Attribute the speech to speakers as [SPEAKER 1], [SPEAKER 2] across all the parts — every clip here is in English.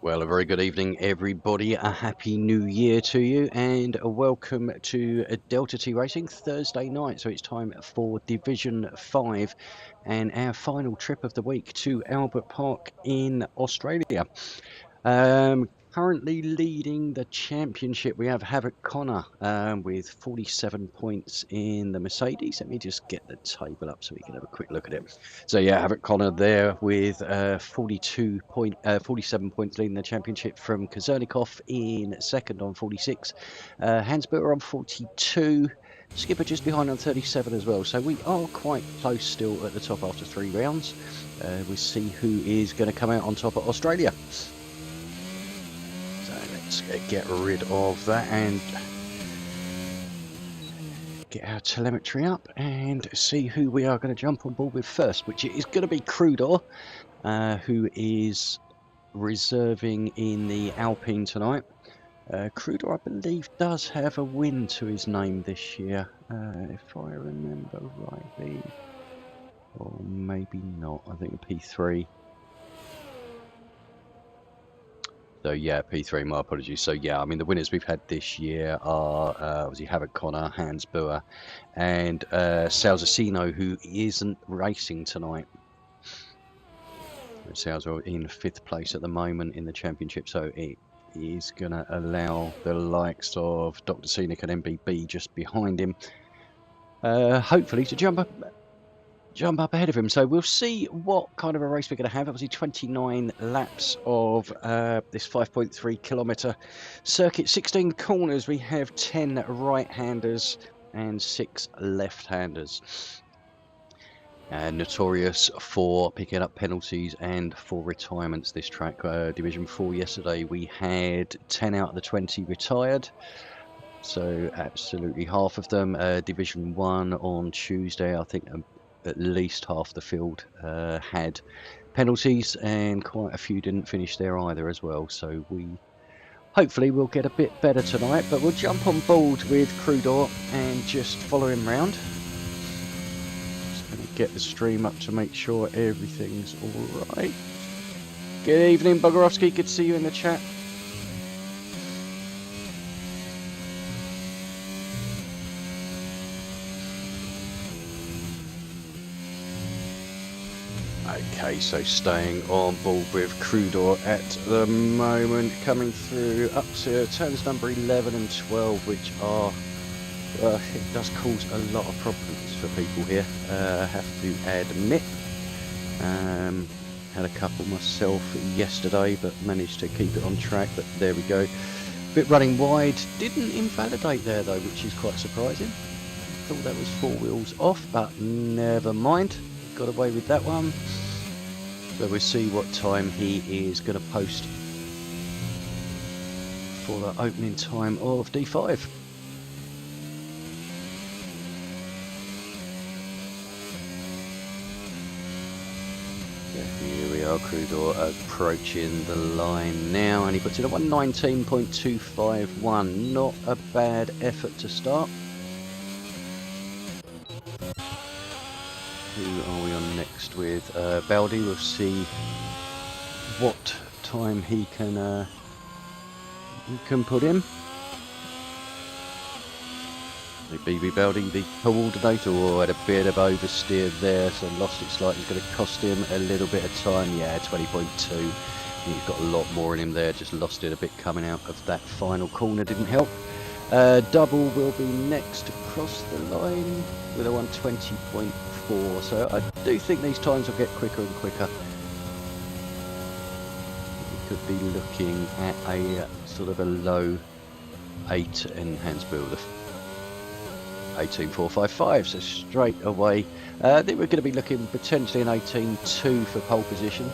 [SPEAKER 1] Well, a very good evening, everybody. A happy new year to you, and a welcome to Delta T Racing Thursday night. So it's time for Division 5 and our final trip of the week to Albert Park in Australia. Currently leading the championship, we have Havoc Connor with 47 points in the Mercedes. Let me just get the table up so we can have a quick look at it. So yeah, Havoc Connor there with 47 points leading the championship from Kazernikov in second on 46. Hansberger on 42. Skipper just behind on 37 as well. So we are quite close still at the top after 3 rounds. We'll see who is going to come out on top at Australia. So let's get rid of that and get our telemetry up and see who we are going to jump on board with first, which is going to be Crudor, who is reserving in the Alpine tonight. Crudor, I believe, does have a win to his name this year, if I remember rightly, or maybe not. I think P3. So yeah, P3, my apologies. So yeah, I mean, the winners we've had this year are obviously Havoc Connor, Hans Boer, and Salzacino, who isn't racing tonight. Sales are in 5th place at the moment in the championship, so it is going to allow the likes of Dr. Scenic and MBB just behind him, hopefully to jump up ahead of him. So we'll see what kind of a race we're going to have. Obviously 29 laps of this 5.3 kilometre circuit, 16 corners. We have 10 right-handers and 6 left-handers. Notorious for picking up penalties and for retirements, this track. Division 4 yesterday we had 10 out of the 20 retired, so absolutely half of them. Division 1 on Tuesday, I think at least half the field had penalties, and quite a few didn't finish there either as well. So we hopefully will get a bit better tonight, but we'll jump on board with Crudor and just follow him round. Just going to get the stream up to make sure everything's all right. Good evening, Bogorovsky. Good to see you in the chat. Okay, so staying on board with Crudor at the moment, coming through up to turns number 11 and 12, which are, it does cause a lot of problems for people here, have to admit. Had a couple myself yesterday, but managed to keep it on track, but there we go. Bit running wide, didn't invalidate there though, which is quite surprising. Thought that was 4 wheels off, but never mind. Got away with that one. So we'll see what time he is going to post for the opening time of D5. Here we are, Crudor approaching the line now, and he puts in a 119.251. Not a bad effort to start. Who are we on next with? Baldi. We'll see what time he can put in. The BB Baldi, the coordinator, had a bit of oversteer there, so lost it slightly. It's going to cost him a little bit of time. Yeah, 20.2. He's got a lot more in him there. Just lost it a bit coming out of that final corner. Didn't help. Double will be next across the line with a 120.4. So I do think these times will get quicker and quicker. We could be looking at a sort of a low 8 in Hansbill, the 18.455. So straight away, I think we're going to be looking potentially an 18.2 for pole position.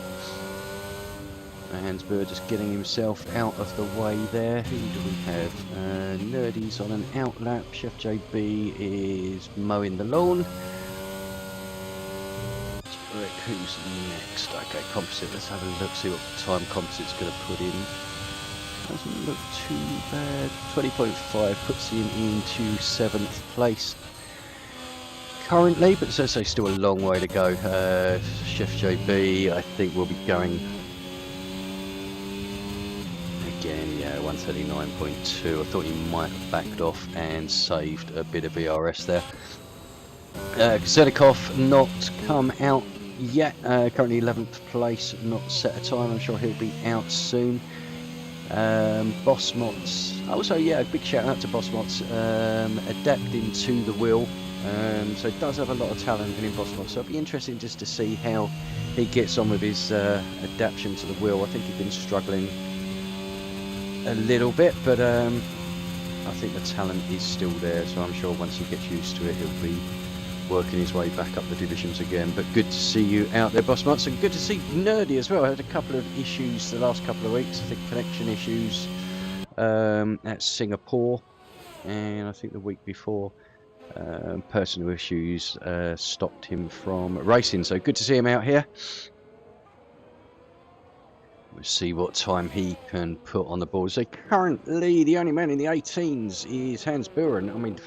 [SPEAKER 1] Hansberg just getting himself out of the way there. Who do we have? Nerdy's on an outlap. Chef JB is mowing the lawn. Who's next? Okay, Composite. Let's have a look, see what time Composite's going to put in. Doesn't look too bad. 20.5 puts him into 7th place currently, but as I say, still a long way to go. Chef JB, I think, will be going again, yeah, 139.2. I thought he might have backed off and saved a bit of ERS there. Kozenikov not come out yet, currently 11th place, not set a time. I'm sure he'll be out soon. Bossmots, also, yeah, a big shout out to Bossmots, adapting to the wheel. So it does have a lot of talent in Bossmots, so it'll be interesting just to see how he gets on with his adaptation to the wheel. I think he's been struggling a little bit, but I think the talent is still there, so I'm sure once he gets used to it, he'll be working his way back up the divisions again. But good to see you out there, Bossmots, and good to see Nerdy as well. I had a couple of issues the last couple of weeks, I think connection issues at Singapore, and I think the week before personal issues stopped him from racing, so good to see him out here. We'll see what time he can put on the board. So currently the only man in the 18s is Hans Buren. I mean,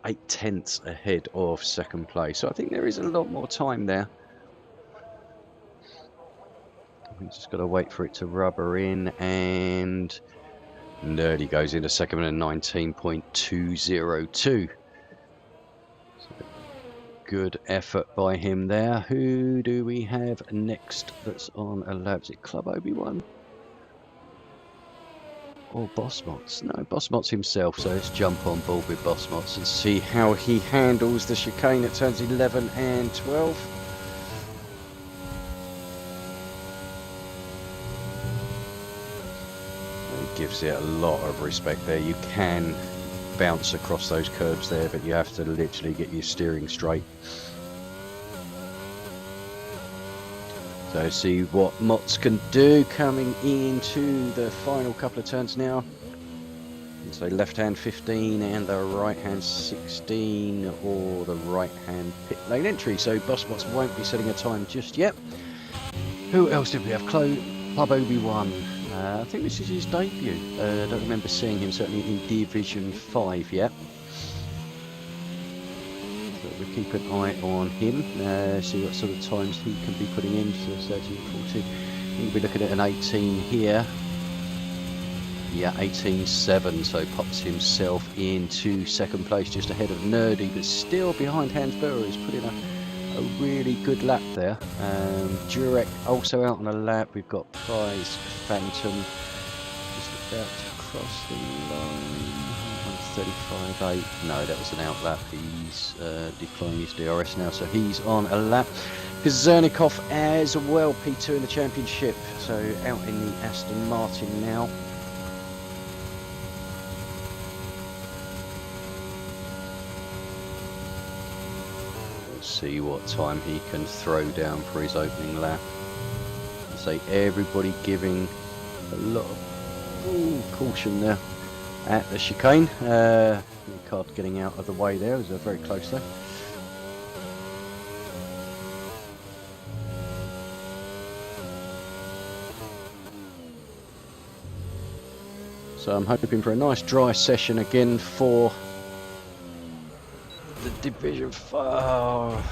[SPEAKER 1] 8/10 ahead of second place, so I think there is a lot more time there. We just got to wait for it to rubber in, and Nerdy goes into second at 19.202. Good effort by him there. Who do we have next that's on a lap? Is it Club Obi-Wan? Or Bossmots? No, Bossmots himself. So let's jump on board with Bossmots and see how he handles the chicane at turns 11 and 12. He gives it a lot of respect there. You can bounce across those curves there, but you have to literally get your steering straight. So see what Mots can do coming into the final couple of turns now. So left hand 15 and the right hand 16, or the right hand pit lane entry. So Bossmots won't be setting a time just yet. Who else did we have? Club Obi-Wan. I think this is his debut. I don't remember seeing him certainly in Division 5 yet. So we'll keep an eye on him, see what sort of times he can be putting in. So 13, 14. We'll be looking at an 18 here. Yeah, 18.7, so pops himself into second place just ahead of Nerdy, but still behind Hans Buren. He's put in a really good lap there. Jurek also out on a lap. We've got Prize Phantom just about to cross the line. 135.8. No, that was an out lap. He's deploying his DRS now, so he's on a lap. Kozenikov as well, P2 in the championship, so out in the Aston Martin now. See what time he can throw down for his opening lap. I say everybody giving a lot of caution there at the chicane. The car getting out of the way there, was very close there. So I'm hoping for a nice dry session again for the Division 5.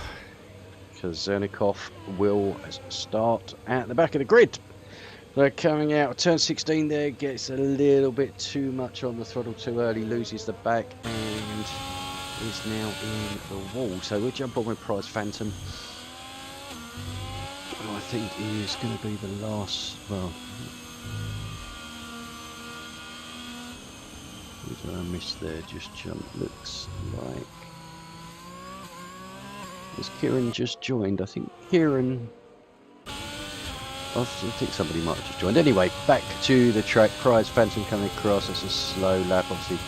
[SPEAKER 1] Kozenikov will start at the back of the grid. They're coming out. Turn 16 there, gets a little bit too much on the throttle too early, loses the back, and is now in the wall. So we'll jump on with Prize Phantom. Well, I think is going to be the last. Well, who did I miss there? Just jump. Looks like. Has Kieran just joined? I think Kieran. I think somebody might have just joined. Anyway, back to the track. Prize Phantom coming across. That's a slow lap. Obviously,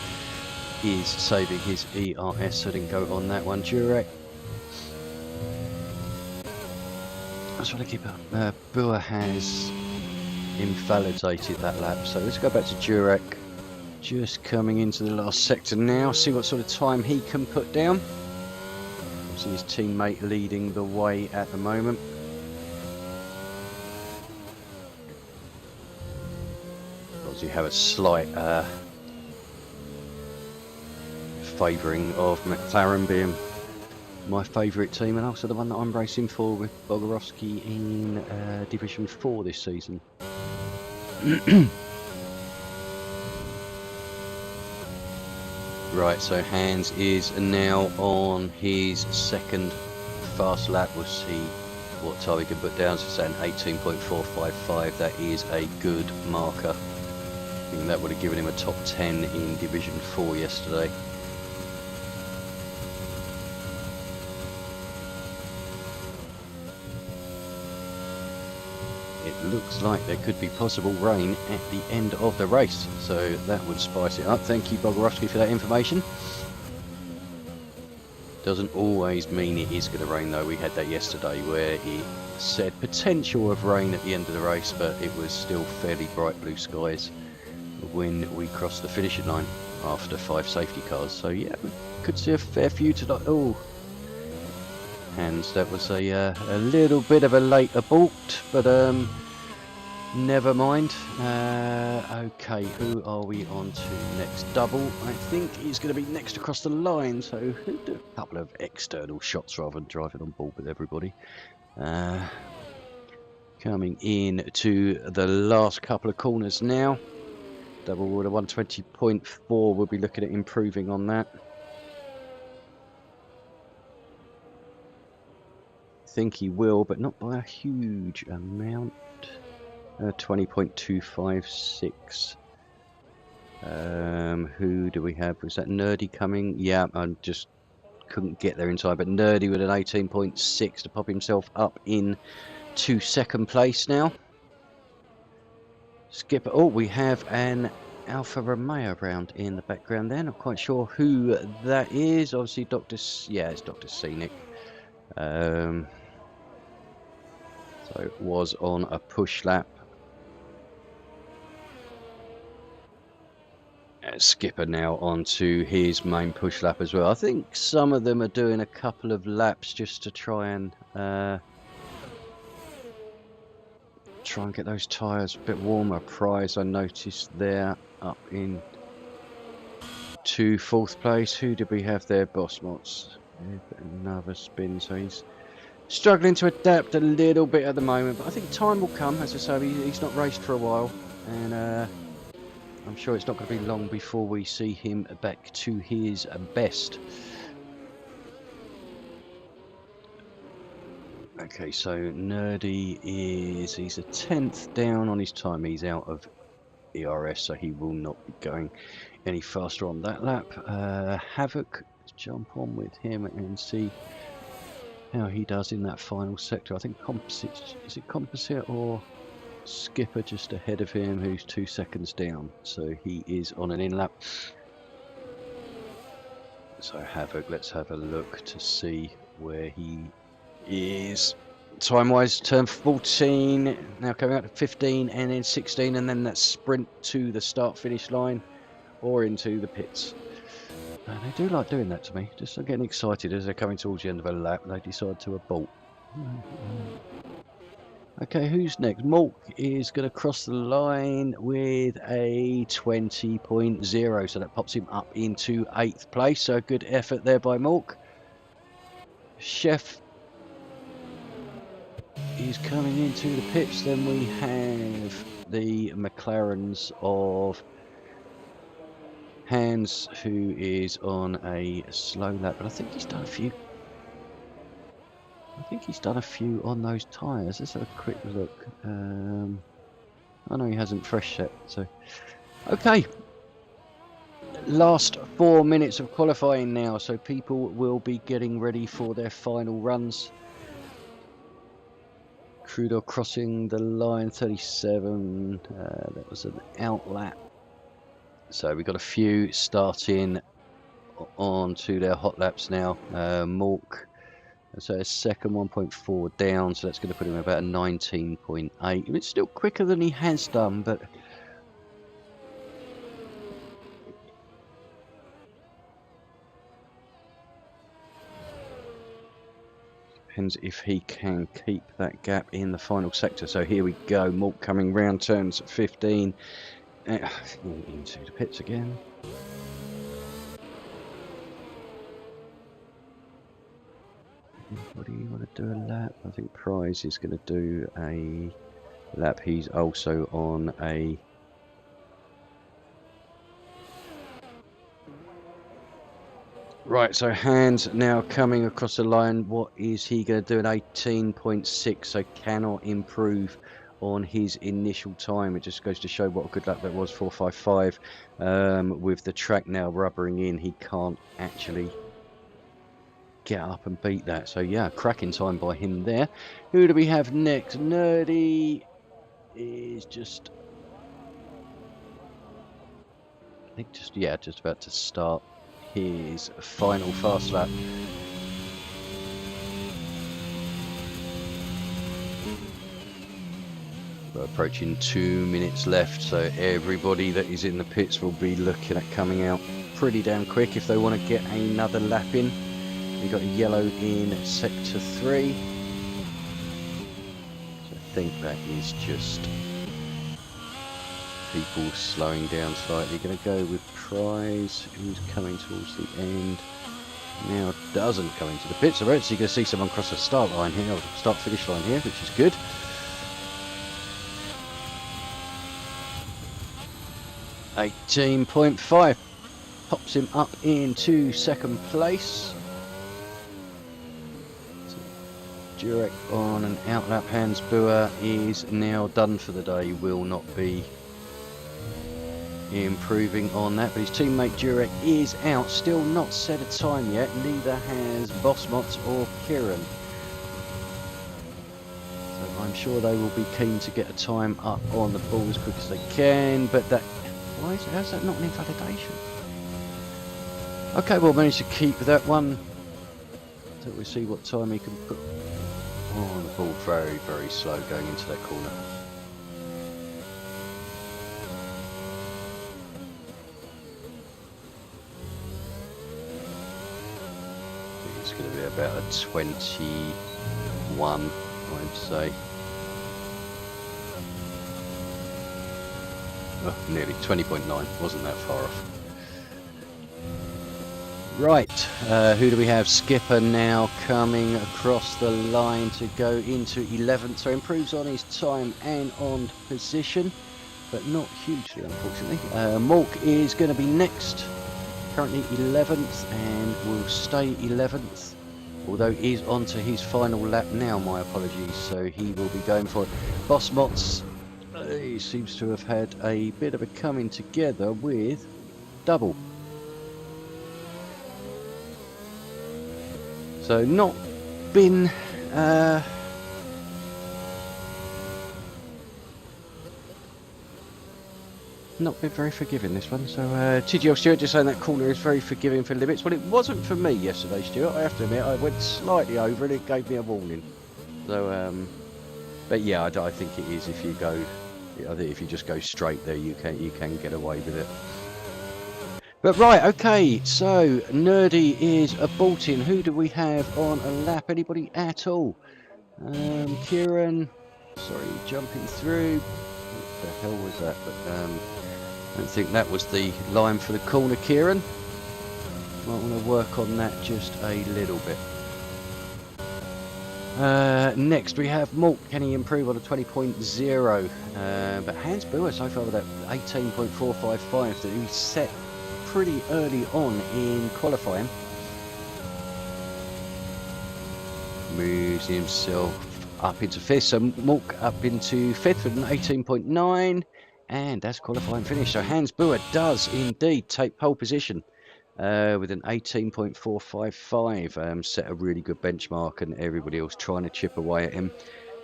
[SPEAKER 1] is saving his ERS, so didn't go on that one. Jurek. I just want to keep up. Boer has invalidated that lap, so let's go back to Jurek. Just coming into the last sector now. See what sort of time he can put down. See his teammate leading the way at the moment. Obviously have a slight favouring of McLaren being my favourite team, and also the one that I'm racing for with Bogarowski in Division 4 this season. Right, so Hans is now on his second fast lap. We'll see what time he can put down. So saying 18.455, that is a good marker. I think that would have given him a top 10 in Division 4 yesterday. It looks like there could be possible rain at the end of the race, so that would spice it up. Thank you, Bogorowski, for that information. Doesn't always mean it is going to rain though. We had that yesterday where it said potential of rain at the end of the race, but it was still fairly bright blue skies when we crossed the finishing line after 5 safety cars. So yeah, we could see a fair few tonight. Oh, Hans, that was a little bit of a late abort, but never mind. Okay, who are we on to next? Double, I think, is going to be next across the line. So do a couple of external shots rather than driving on board with everybody. Coming in to the last couple of corners now. Double with a 120.4. We'll be looking at improving on that. I think he will, but not by a huge amount. 20.256. Who do we have? Was that Nerdy coming? Yeah, I just couldn't get there in time, but Nerdy with an 18.6 to pop himself up in to second place now. Skipper, oh, we have an Alfa Romeo round in the background there. Not quite sure who that is. Obviously, yeah, it's Dr. Scenic. So it was on a push lap. Skipper now onto his main push lap as well. I think some of them are doing a couple of laps just to try and get those tyres a bit warmer. Prize, I noticed there up in to 4th place. Who did we have there? Bossmots. Another spin, so he's struggling to adapt a little bit at the moment, but I think time will come. As I say, he's not raced for a while, and I'm sure it's not going to be long before we see him back to his best. Okay, so Nerdy he's a 10th down on his time. He's out of ERS, so he will not be going any faster on that lap. Havoc, let's jump on with him and see how he does in that final sector. I think composite, is it composite or Skipper just ahead of him, who's 2 seconds down, so he is on an in lap. So Havoc, let's have a look to see where he is time wise. Turn 14, now coming out to 15 and then 16, and then that sprint to the start finish line or into the pits. They do like doing that to me, just getting excited as they're coming towards the end of a lap. They decide to abort. Okay, who's next? Malk is going to cross the line with a 20.0, so that pops him up into 8th place. So good effort there by Malk. Chef is coming into the pits. Then we have the McLarens of Hans, who is on a slow lap, but I think he's done a few. On those tyres. Let's have a quick look. I know he hasn't fresh set, so okay. Last 4 minutes of qualifying now, so people will be getting ready for their final runs. Crudor crossing the line, 37. That was an out lap. So we've got a few starting on to their hot laps now. Mork, so a second, 1.4 down, so that's going to put him about a 19.8. It's still quicker than he has done, but depends if he can keep that gap in the final sector. So here we go, Mork coming round turns 15 into the pits again. What do you want to do a lap? I think Prize is going to do a lap. He's also on a Right, so Hans now coming across the line. What is he going to do? An 18.6, so cannot improve on his initial time. It just goes to show what a good lap that was, 4.55. With the track now rubbering in, he can't actually get up and beat that. So yeah, cracking time by him there. Who do we have next? Nerdy is just, I think just about to start his final fast lap. We're approaching 2 minutes left, so everybody that is in the pits will be looking at coming out pretty damn quick if they want to get another lap in. We've got a yellow in sector 3. So I think that is just people slowing down slightly. Going to go with Prize, who's coming towards the end. Now doesn't come into the pits. So we're actually going to see someone cross the start line here, or start finish line here, which is good. .5 pops him up into second place. So Jurek on an outlap. Hans Buer is now done for the day. Will not be improving on that, but his teammate Jurek is out. Still not set a time yet. Neither has Bosmot or Kieran. So I'm sure they will be keen to get a time up on the ball as quick as they can, but that. How's that not an invalidation? Okay, we'll manage to keep that one until we see what time he can put. Oh, the ball very, very slow going into that corner. I think it's going to be about a 21, I'd say. Oh, nearly 20.9, wasn't that far off. Right, who do we have? Skipper now coming across the line to go into 11th, so improves on his time and on position, but not hugely, unfortunately. Malk is going to be next, currently 11th, and will stay 11th, although he's on to his final lap now, my apologies, so he will be going for it. Bosmots. He seems to have had a bit of a coming together with double. So not been very forgiving, this one. So TGL Stuart just saying that corner is very forgiving for limits. Well, it wasn't for me yesterday, Stuart. I have to admit, I went slightly over and it gave me a warning. So but yeah, I think it is if you go. I think if you just go straight there, you can get away with it. But right, okay, so Nerdy is aborting. Who do we have on a lap? Anybody at all? Kieran, sorry, jumping through. What the hell was that? But I don't think that was the line for the corner, Kieran. Might want to work on that just a little bit. Next we have Malk. Can he improve on a 20.0? But Hans Buer so far with that 18.455 that he set pretty early on in qualifying. Moves himself up into 5th, so Malk up into 5th with an 18.9, and that's qualifying finish. So Hans Buer does indeed take pole position. With an 18.455, set a really good benchmark, and everybody else trying to chip away at him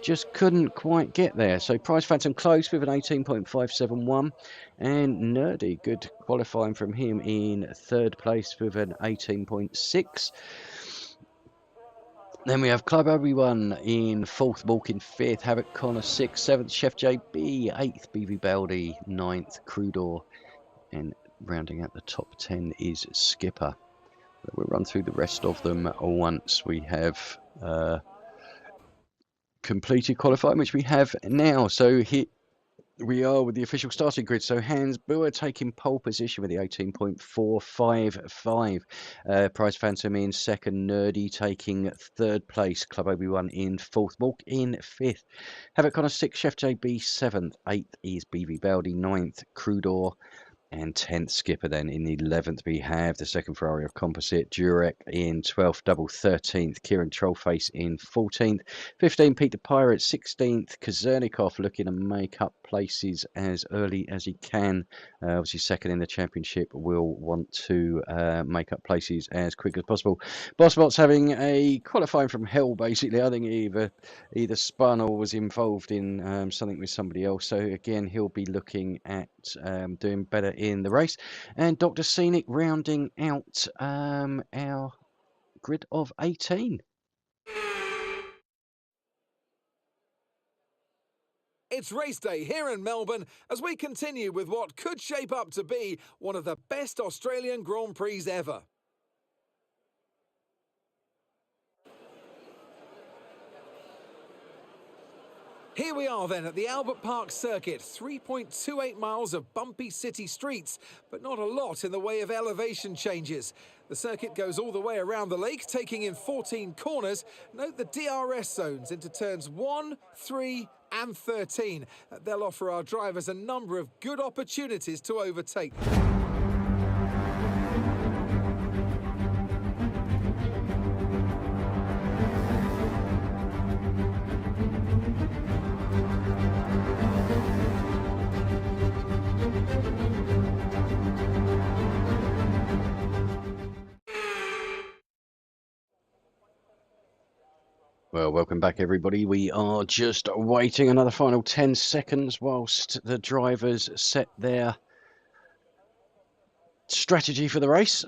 [SPEAKER 1] just couldn't quite get there. So Prize Phantom close with an 18.571, and Nerdy, good qualifying from him in 3rd place with an 18.6. Then we have Club Obi-Wan in 4th, Malk in 5th, Havoc Connor 6th, 7th, Chef JB 8th, BB Baldy 9th, Crudor, and rounding out the top 10 is Skipper. We'll run through the rest of them once we have completed qualifying, which we have now. So here we are with the official starting grid. So Hans Buer taking pole position with the 18.455. Prize Phantom in 2nd, Nerdy taking 3rd place, Club Obi-Wan in 4th, Malk in 5th, Havoc Connor 6th, Chef JB 7th, 8th is BB Baldy 9th, Crudor and 10th skipper. Then in 11th we have the second Ferrari of Composite, Jurek in 12th, double 13th, Kieran Trollface in 14th, 15 Peter Pirate, 16th, Kazernikov looking to make up places as early as he can. Obviously second in the championship, will want to make up places as quick as possible. Bossbot's having a qualifying from hell basically. I think either spun or was involved in something with somebody else, so again he'll be looking at doing better in the race. And Dr. Scenic rounding out our grid of 18.
[SPEAKER 2] It's race day here in Melbourne as we continue with what could shape up to be one of the best Australian Grand Prix ever. Here we are then at the Albert Park circuit, 3.28 miles of bumpy city streets, but not a lot in the way of elevation changes. The circuit goes all the way around the lake, taking in 14 corners. Note the DRS zones into turns 1, 3 and 13. They'll offer our drivers a number of good opportunities to overtake.
[SPEAKER 1] Well, welcome back everybody. We are just waiting another final 10 seconds whilst the drivers set their strategy for the race.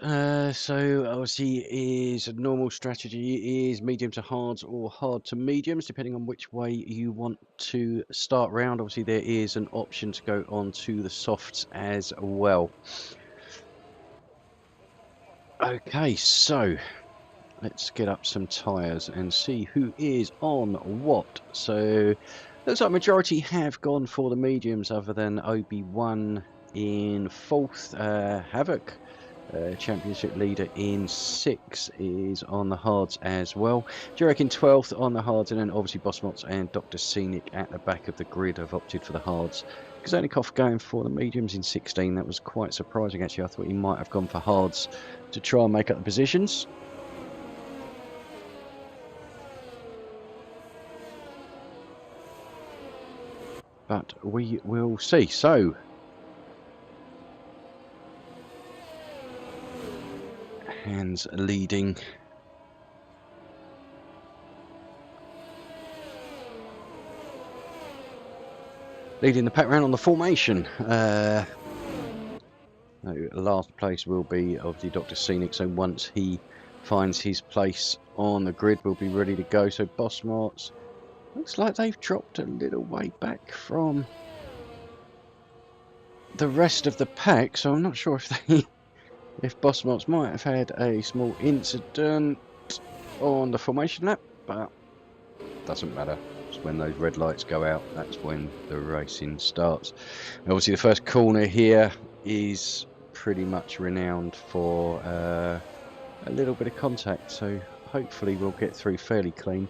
[SPEAKER 1] So obviously is normal strategy is medium to hards or hard to mediums, depending on which way you want to start round. Obviously there is an option to go on to the softs as well. Okay, so let's get up some tyres and see who is on what. So looks like majority have gone for the mediums other than Obi-Wan in 4th. Havoc, championship leader in 6th, is on the hards as well. Jurek in 12th on the hards, and then obviously Bossmots and Dr. Scenic at the back of the grid have opted for the hards. Kazernikov going for the mediums in 16. That was quite surprising actually. I thought he might have gone for hards to try and make up the positions. But we will see. So, Hands leading. Leading the pack round on the formation. Last place will be obviously Dr. Scenic. So once he finds his place on the grid, we'll be ready to go. So Boss Marts. Looks like they've dropped a little way back from the rest of the pack, so I'm not sure if Boss Marts might have had a small incident on the formation lap, but doesn't matter. It's when those red lights go out, that's when the racing starts. Obviously the first corner here is pretty much renowned for a little bit of contact, so hopefully we'll get through fairly clean.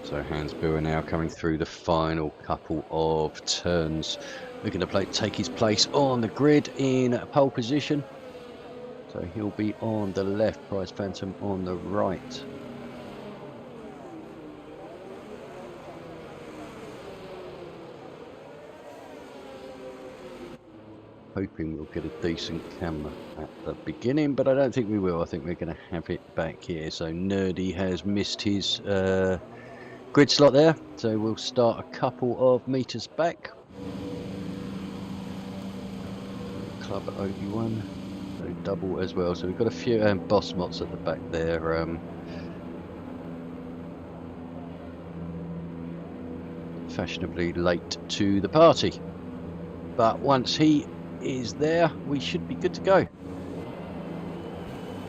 [SPEAKER 1] So Hans Buer now coming through the final couple of turns, looking to take his place on the grid in pole position. So he'll be on the left, Prize Phantom on the right. Hoping we'll get a decent camera at the beginning, but I don't think we will. I think we're going to have it back here. So Nerdy has missed his grid slot there, so we'll start a couple of meters back. Club at Obi-Wan, so double as well. So we've got a few Boss Mots at the back there. Fashionably late to the party, but once he is there, we should be good to go.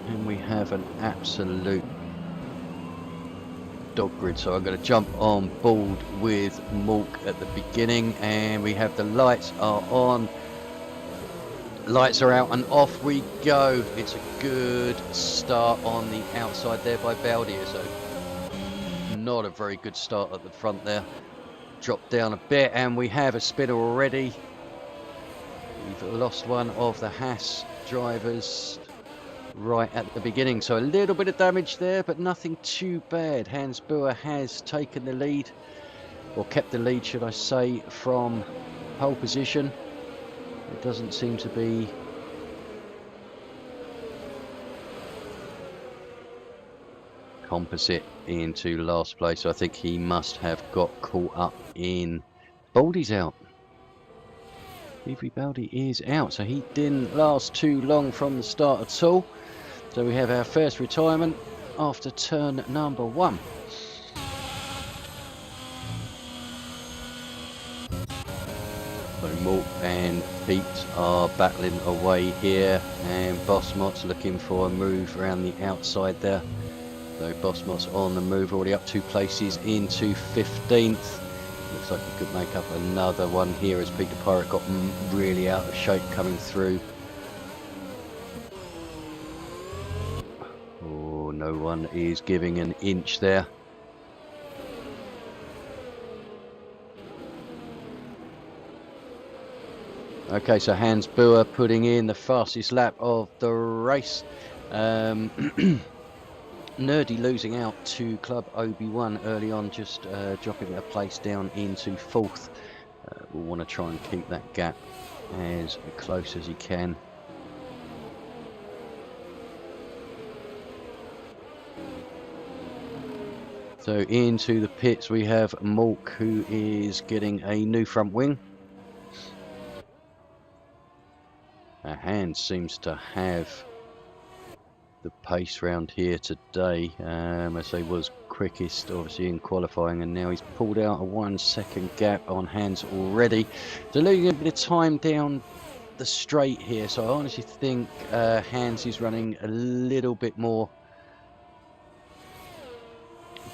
[SPEAKER 1] And we have an absolute dog grid, so I'm going to jump on board with Mork at the beginning, and we have the lights are on, lights are out, and off we go. It's a good start on the outside there by Baldier, so not a very good start at the front there. Dropped down a bit, and we have a spinner already. We've lost one of the Haas drivers right at the beginning, so a little bit of damage there, but nothing too bad. Hans Buhr has taken the lead, or kept the lead, should I say, from pole position. It doesn't seem to be Composite into last place, so I think he must have got caught up in... Baldy's out. Baldy is out, so he didn't last too long from the start at all. So we have our first retirement after turn number 1. So Mort and Pete are battling away here, and Bosmot's looking for a move around the outside there. So Bosmot's on the move, already up 2 places into 15th. Looks like he could make up another one here as Peter Pirate got really out of shape coming through. Oh, no one is giving an inch there. Okay, so Hans Buhr putting in the fastest lap of the race. Nerdy losing out to Club Obi-Wan early on, just dropping a place down into 4th. We'll want to try and keep that gap as close as he can. So into the pits we have Malk, who is getting a new front wing. Hans seems to have the pace round here today, as he was quickest obviously in qualifying, and now he's pulled out a 1 second gap on Hans already, so losing a bit of time down the straight here. So I honestly think Hans is running a little bit more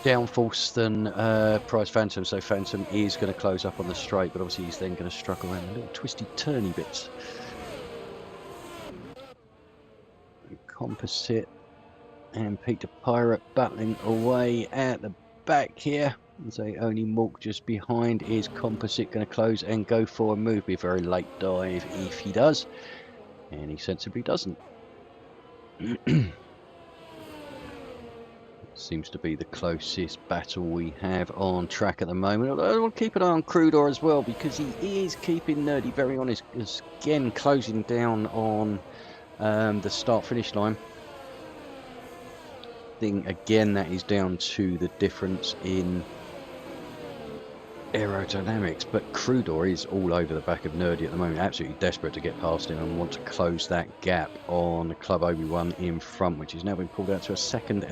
[SPEAKER 1] downforce than Prize Phantom, so Phantom is going to close up on the straight, but obviously he's then going to struggle around the little twisty turny bits. Composite and Peter Pirate battling away at the back here. So only Mork just behind. Is Composite going to close and go for a move? Be a very late dive if he does, and he sensibly doesn't. Seems to be the closest battle we have on track at the moment. Although we'll keep an eye on Crudor as well, because he is keeping Nerdy very honest. Again, closing down on the start-finish line. I think again that is down to the difference in aerodynamics, but Crudor is all over the back of Nerdy at the moment, absolutely desperate to get past him and want to close that gap on Club Obi-Wan in front, which is now been pulled out to a 1.5 seconds.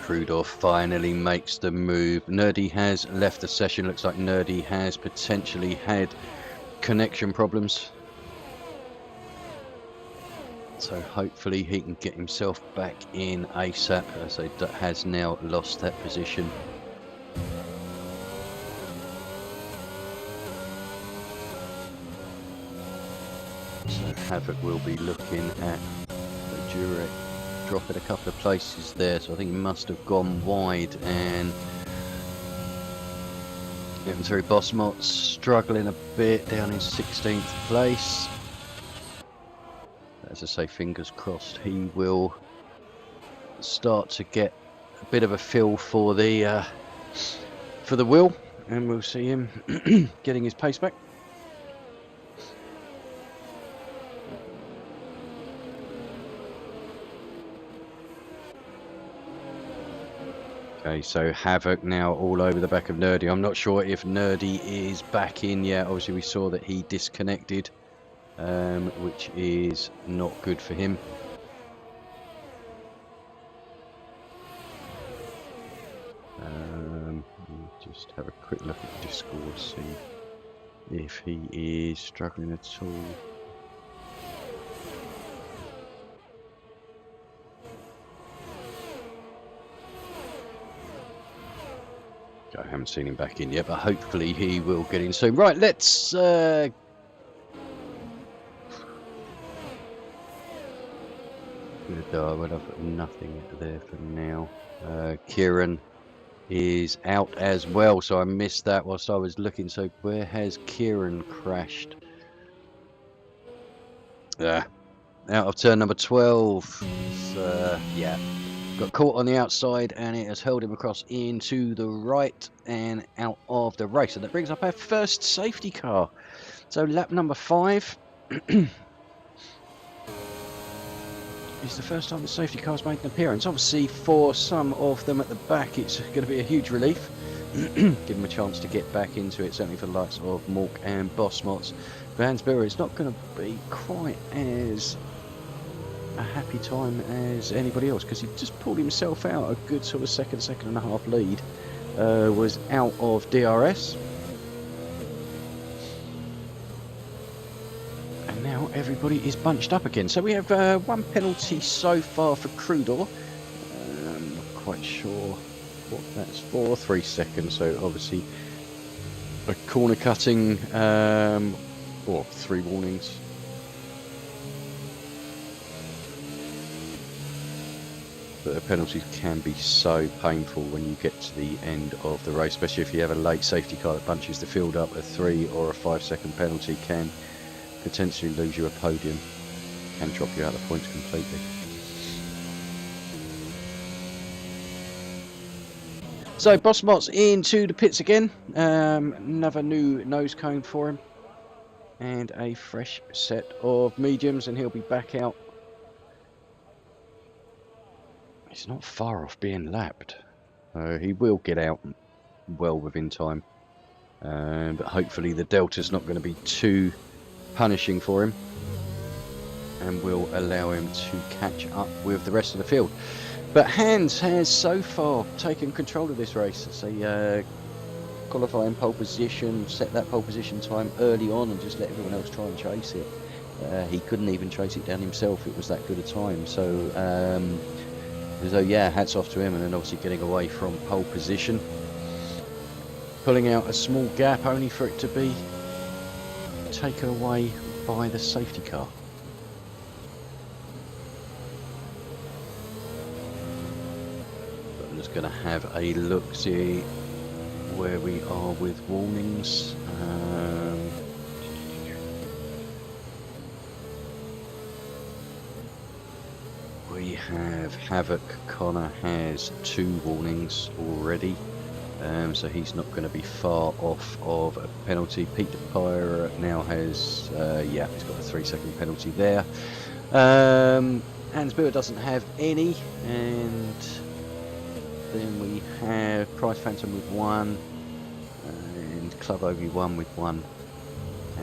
[SPEAKER 1] Crudor finally makes the move. Nerdy has left the session. Looks like Nerdy has potentially had connection problems. So hopefully he can get himself back in ASAP, as he has now lost that position. So Havoc will be looking at the Jurek dropping a couple of places there, so I think he must have gone wide, and getting through Bosmot struggling a bit down in 16th place. As I say, fingers crossed he will start to get a bit of a feel for the wheel, and we'll see him getting his pace back. Okay, so Havoc now all over the back of Nerdy. I'm not sure if Nerdy is back in yet. Obviously we saw that he disconnected, which is not good for him. Just have a quick look at Discord, see if he is struggling at all. I haven't seen him back in yet, but hopefully he will get in soon. Right, let's well, I've got nothing there for now. Kieran is out as well, so I missed that whilst I was looking. So where has Kieran crashed? Out of turn number 12. Yeah, got caught on the outside and it has hurled him across into the right and out of the race. And that brings up our first safety car. So lap number 5. It's the first time the safety car's made an appearance. Obviously, for some of them at the back, it's going to be a huge relief. Give them a chance to get back into it, certainly for the likes of Mork and Bossmots. For Hans Buer, it's not going to be quite as a happy time as anybody else, because he just pulled himself out a good sort of second and a half lead. Was out of DRS. Now everybody is bunched up again. So we have one penalty so far for Crudor. Not quite sure what that's for. 3 seconds. So obviously a corner cutting, or 3 warnings. But the penalties can be so painful when you get to the end of the race, especially if you have a late safety car that bunches the field up. A 3 or a 5 second penalty can potentially lose you a podium and drop you out of the points completely. So Bossmots into the pits again. Another new nose cone for him and a fresh set of mediums, and he'll be back out. He's not far off being lapped. He will get out well within time, but hopefully the delta's not going to be too punishing for him and will allow him to catch up with the rest of the field. But Hans has so far taken control of this race. It's a qualifying pole position, set that pole position time early on and just let everyone else try and chase it. He couldn't even chase it down himself, it was that good a time. So yeah, hats off to him. And then obviously getting away from pole position, pulling out a small gap only for it to be taken away by the safety car. But I'm just going to have a look, see where we are with warnings. We have Havoc. Connor has 2 warnings already. So he's not going to be far off of a penalty. Pete DePire now has, yeah, he's got a 3 second penalty there. Hans Buer doesn't have any, and then we have Price Phantom with 1, and Club OV1 with 1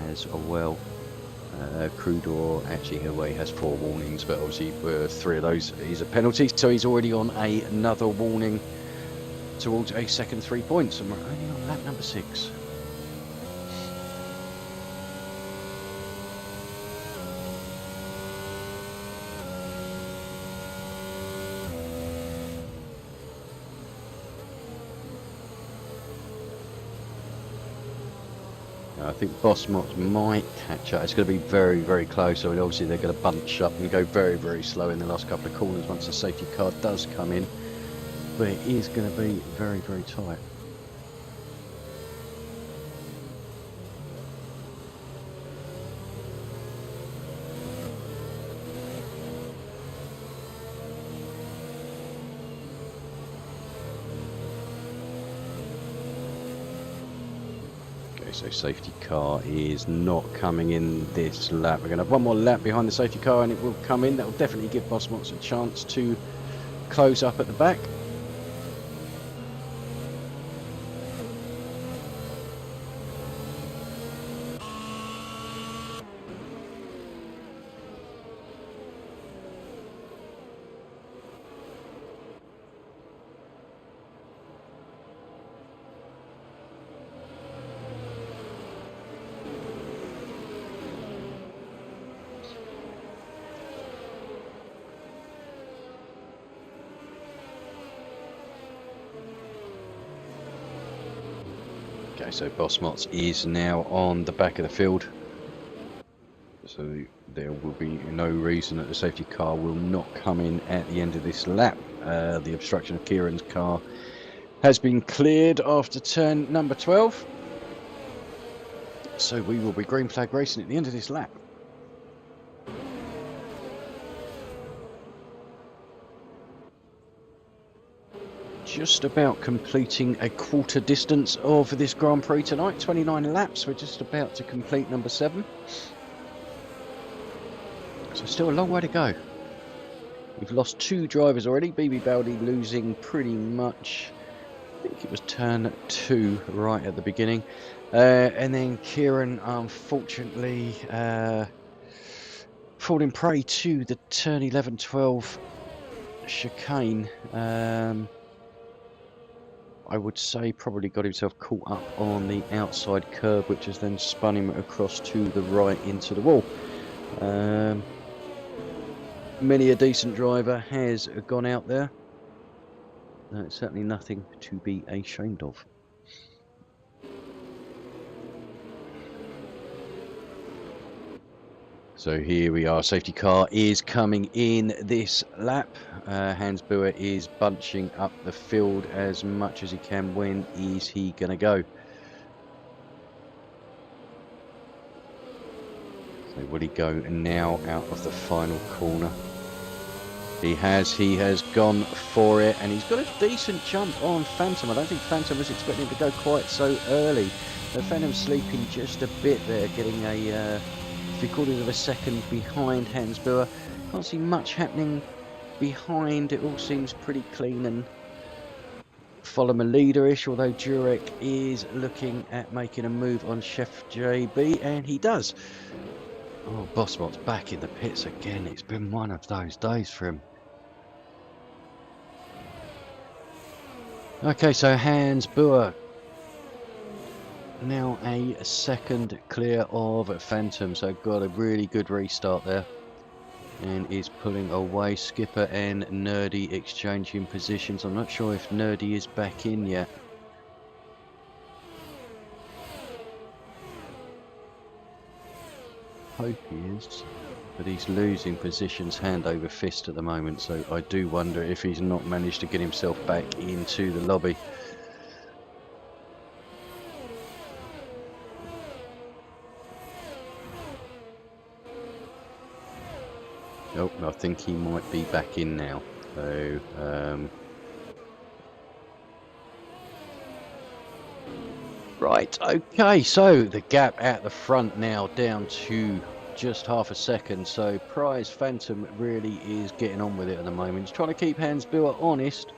[SPEAKER 1] as well. Crudor actually away has 4 warnings, but obviously 3 of those is a penalty, so he's already on another warning towards a second 3 points, and we're only on lap number 6. I think Bossmot might catch up. It's going to be very, very close. So obviously they're going to bunch up and go very, very slow in the last couple of corners once the safety car does come in. But it is going to be very, very tight. So safety car is not coming in this lap. We're going to have one more lap behind the safety car and it will come in. That will definitely give Bossmots a chance to close up at the back. Okay, so Bosmots is now on the back of the field. So there will be no reason that the safety car will not come in at the end of this lap. The obstruction of Kieran's car has been cleared after turn number 12. So we will be green flag racing at the end of this lap. Just about completing a quarter distance of this Grand Prix tonight. 29 laps. We're just about to complete number 7. So still a long way to go. We've lost 2 drivers already. BB Baldi losing pretty much, I think it was turn 2 right at the beginning. And then Kieran, unfortunately, falling prey to the turn 11-12 chicane. I would say probably got himself caught up on the outside curb, which has then spun him across to the right into the wall. Many a decent driver has gone out there. It's certainly nothing to be ashamed of. So here we are, safety car is coming in this lap. Hans Buer is bunching up the field as much as he can. When is he going to go? So will he go now out of the final corner? He has gone for it, and he's got a decent jump on Phantom. I don't think Phantom was expecting to go quite so early. The Phantom sleeping just a bit there, getting a 3/4 of a second behind Hans Buer. Can't see much happening behind. It all seems pretty clean and follow a leader-ish, although Jurek is looking at making a move on Chef JB, and he does. Oh, Bosmot's back in the pits again. It's been one of those days for him. Okay, so Hans Buer now a second clear of Phantom, so got a really good restart there, and is pulling away. Skipper and Nerdy exchanging positions. I'm not sure if Nerdy is back in yet. Hope he is, but he's losing positions hand over fist at the moment, so I do wonder if he's not managed to get himself back into the lobby. Oh, I think he might be back in now. So, right, okay, so the gap at the front now down to just half a second. So Prize Phantom really is getting on with it at the moment. He's trying to keep Hans Buer honest.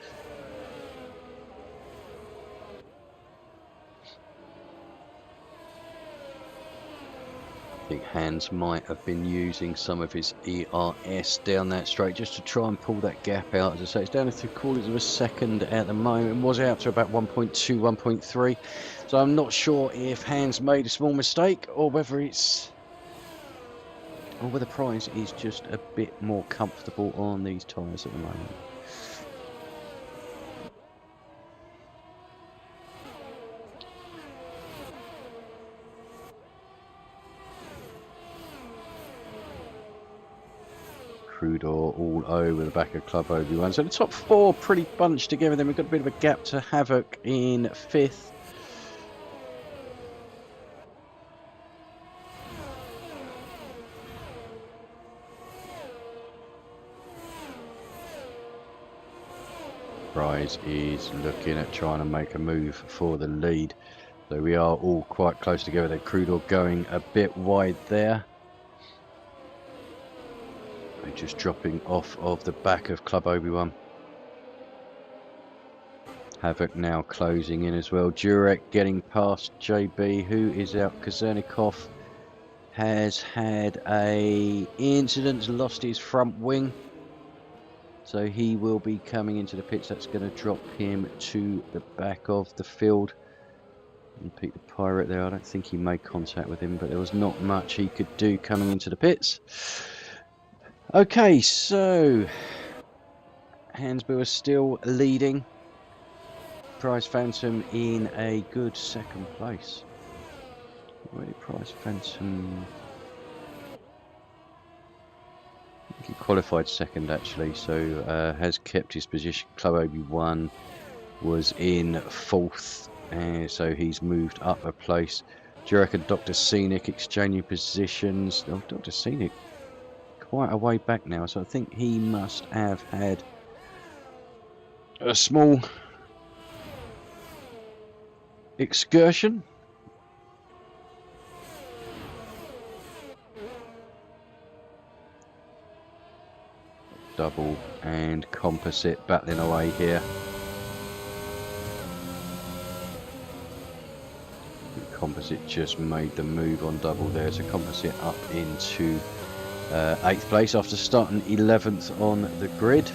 [SPEAKER 1] I think Hans might have been using some of his ERS down that straight just to try and pull that gap out. As I say, it's down to 3/4 of a second at the moment. It was out to about 1.2, 1.3. So I'm not sure if Hans made a small mistake or whether it's... or whether Prize is just a bit more comfortable on these tyres at the moment. Crudor all over the back of Club Obi-Wan. So the top 4 pretty bunched together. Then we've got a bit of a gap to Havoc in 5th. Prize is looking at trying to make a move for the lead. So we are all quite close together. The Crudor going a bit wide there. They're just dropping off of the back of Club Obi-Wan. Havoc now closing in as well. Jurek getting past JB, who is out. Kazernikov has had a incident, lost his front wing. So he will be coming into the pits. That's going to drop him to the back of the field. And Pete the Pirate there, I don't think he made contact with him, but there was not much he could do coming into the pits. Okay, so Hans Buer still leading. Prize Phantom in a good second place. Where did Prize Phantom... I think he qualified second actually, so has kept his position. Club Obi-Wan was in fourth, so he's moved up a place. Do you reckon Dr. Scenic exchanging positions? Oh, Dr. Scenic quite a way back now, so I think he must have had a small excursion. Double and composite battling away here. Composite just made the move on double there, so composite up into 8th place after starting 11th on the grid.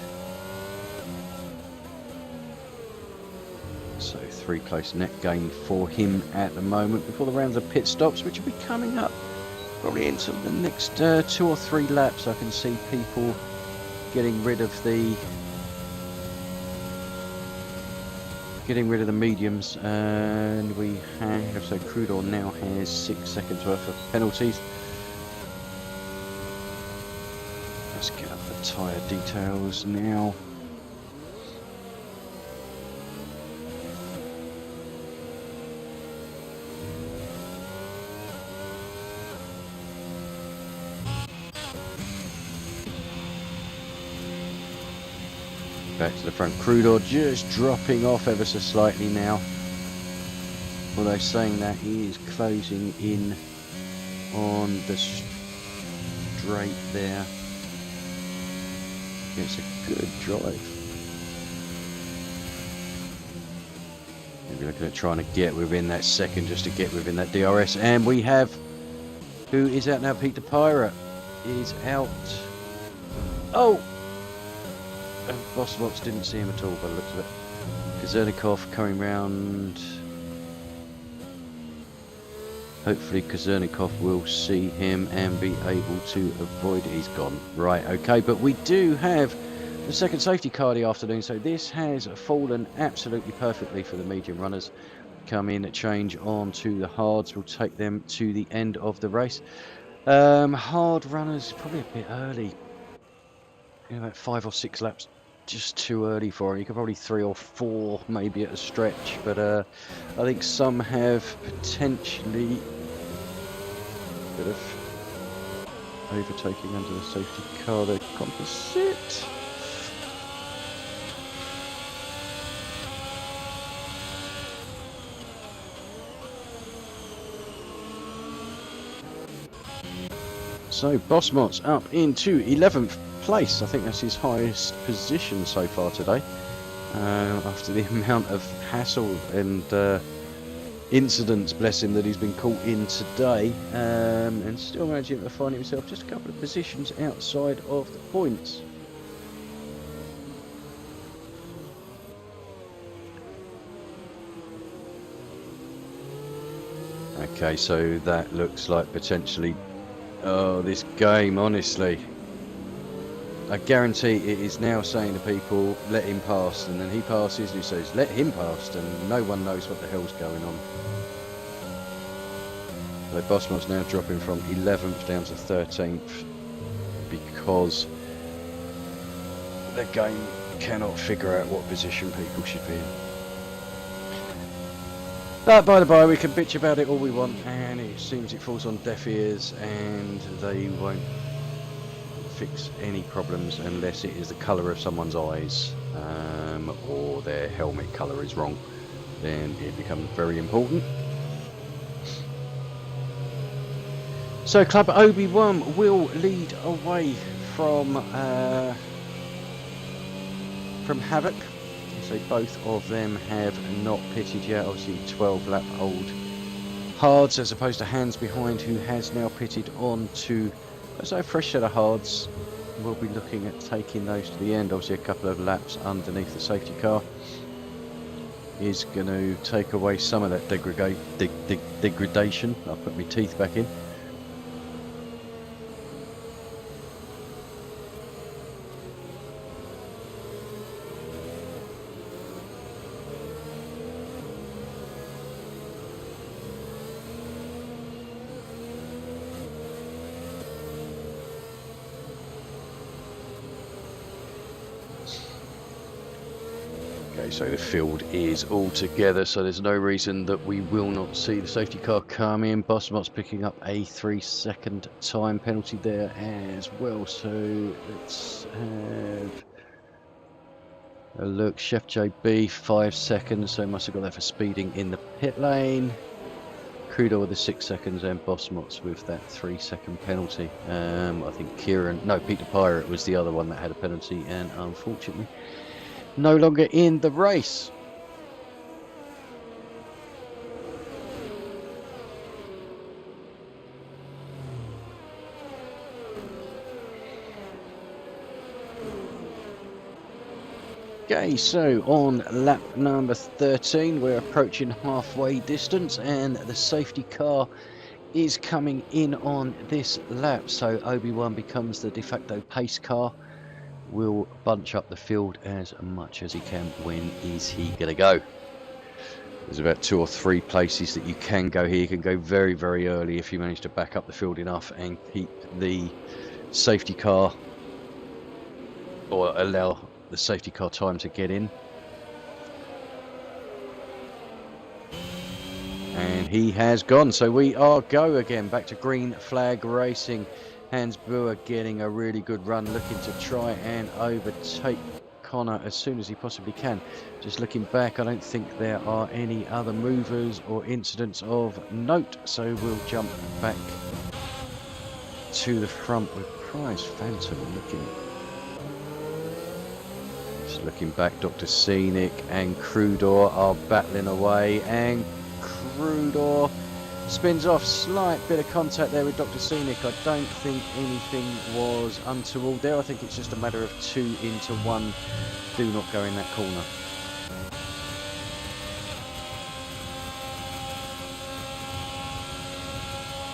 [SPEAKER 1] So 3-place net gain for him at the moment before the rounds of pit stops, which will be coming up probably into the next 2 or 3 laps. I can see people getting rid of the mediums, and we have, so Crudor now has 6 seconds worth of penalties. Let's get up the tyre details now. Back to the front, Crudor just dropping off ever so slightly now. Although saying that, he is closing in on the straight there. It's a good drive. Maybe looking at trying to get within that second just to get within that DRS. And we have, who is out now? Pete the Pirate is out. Oh! Bossbox didn't see him at all by the looks of it. Kazernikov coming round. Hopefully Kazernikov will see him and be able to avoid it. He's gone. Right, okay, but we do have the second safety car of the afternoon, so this has fallen absolutely perfectly for the medium runners. Come in, change on to the hards. We'll take them to the end of the race. Hard runners, probably a bit early. About 5 or 6 laps, just too early for him. You could probably 3 or 4 maybe at a stretch, but I think some have potentially bit of overtaking under the safety car. The composite. So Bossmots up into 11th place. I think that's his highest position so far today, after the amount of hassle and incidents, bless him, that he's been caught in today, and still managing to find himself just a couple of positions outside of the points. Okay, so that looks like potentially, oh, this game, honestly, I guarantee it is now saying to people, let him pass, and then he passes and he says, let him pass, and no one knows what the hell's going on. So Bossman's now dropping from 11th down to 13th because the game cannot figure out what position people should be in. But by the by, we can bitch about it all we want, and it seems it falls on deaf ears, and they won't fix any problems unless it is the colour of someone's eyes, or their helmet colour is wrong. Then it becomes very important. So Club Obi-Wan will lead away from Havoc. So both of them have not pitted yet. Obviously 12 lap old hards as opposed to Hands behind, who has now pitted on to, so a fresh set of hards. We'll be looking at taking those to the end. Obviously a couple of laps underneath the safety car is going to take away some of that degradation. I'll put my teeth back in. Okay, so the field is all together, so there's no reason that we will not see the safety car come in. Bosmot's picking up a 3-second time penalty there as well. So let's have a look. Chef JB, 5 seconds, so must have got that for speeding in the pit lane. Crudo with the 6 seconds, and Bosmot's with that 3-second penalty. I think Peter Pirate was the other one that had a penalty, and unfortunately no longer in the race. Okay, so on lap number 13, we're approaching halfway distance, and the safety car is coming in on this lap. So Obi-Wan becomes the de facto pace car. Will bunch up the field as much as he can. When is he going to go? There's about 2 or 3 places that you can go here. You can go very, very early if you manage to back up the field enough and keep the safety car, or allow the safety car time to get in. And he has gone, so we are go again, back to green flag racing. Hans Buer getting a really good run, looking to try and overtake Connor as soon as he possibly can. Just looking back, I don't think there are any other movers or incidents of note, so we'll jump back to the front with Prize Phantom looking back. Dr. Scenic and Crudor are battling away, and Crudor spins off. Slight bit of contact there with Dr. Scenic. I don't think anything was untoward there. I think it's just a matter of 2 into 1. Do not go in that corner.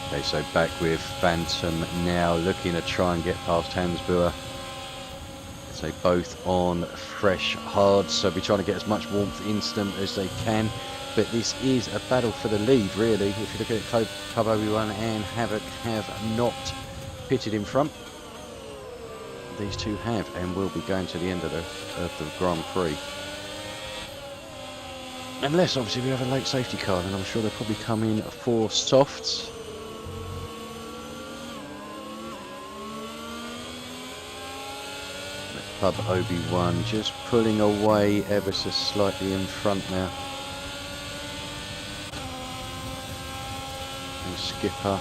[SPEAKER 1] Okay, so back with Phantom now, looking to try and get past Hans Buer. So both on fresh hards, so we're trying to get as much warmth instant as they can. But this is a battle for the lead, really. If you look at it, Club Obi-Wan and Havoc have not pitted in front. These two have, and will be going to the end of the Grand Prix. Unless, obviously, we have a late safety car, then I'm sure they'll probably come in for softs. Club Obi-Wan just pulling away ever so slightly in front now. And Skipper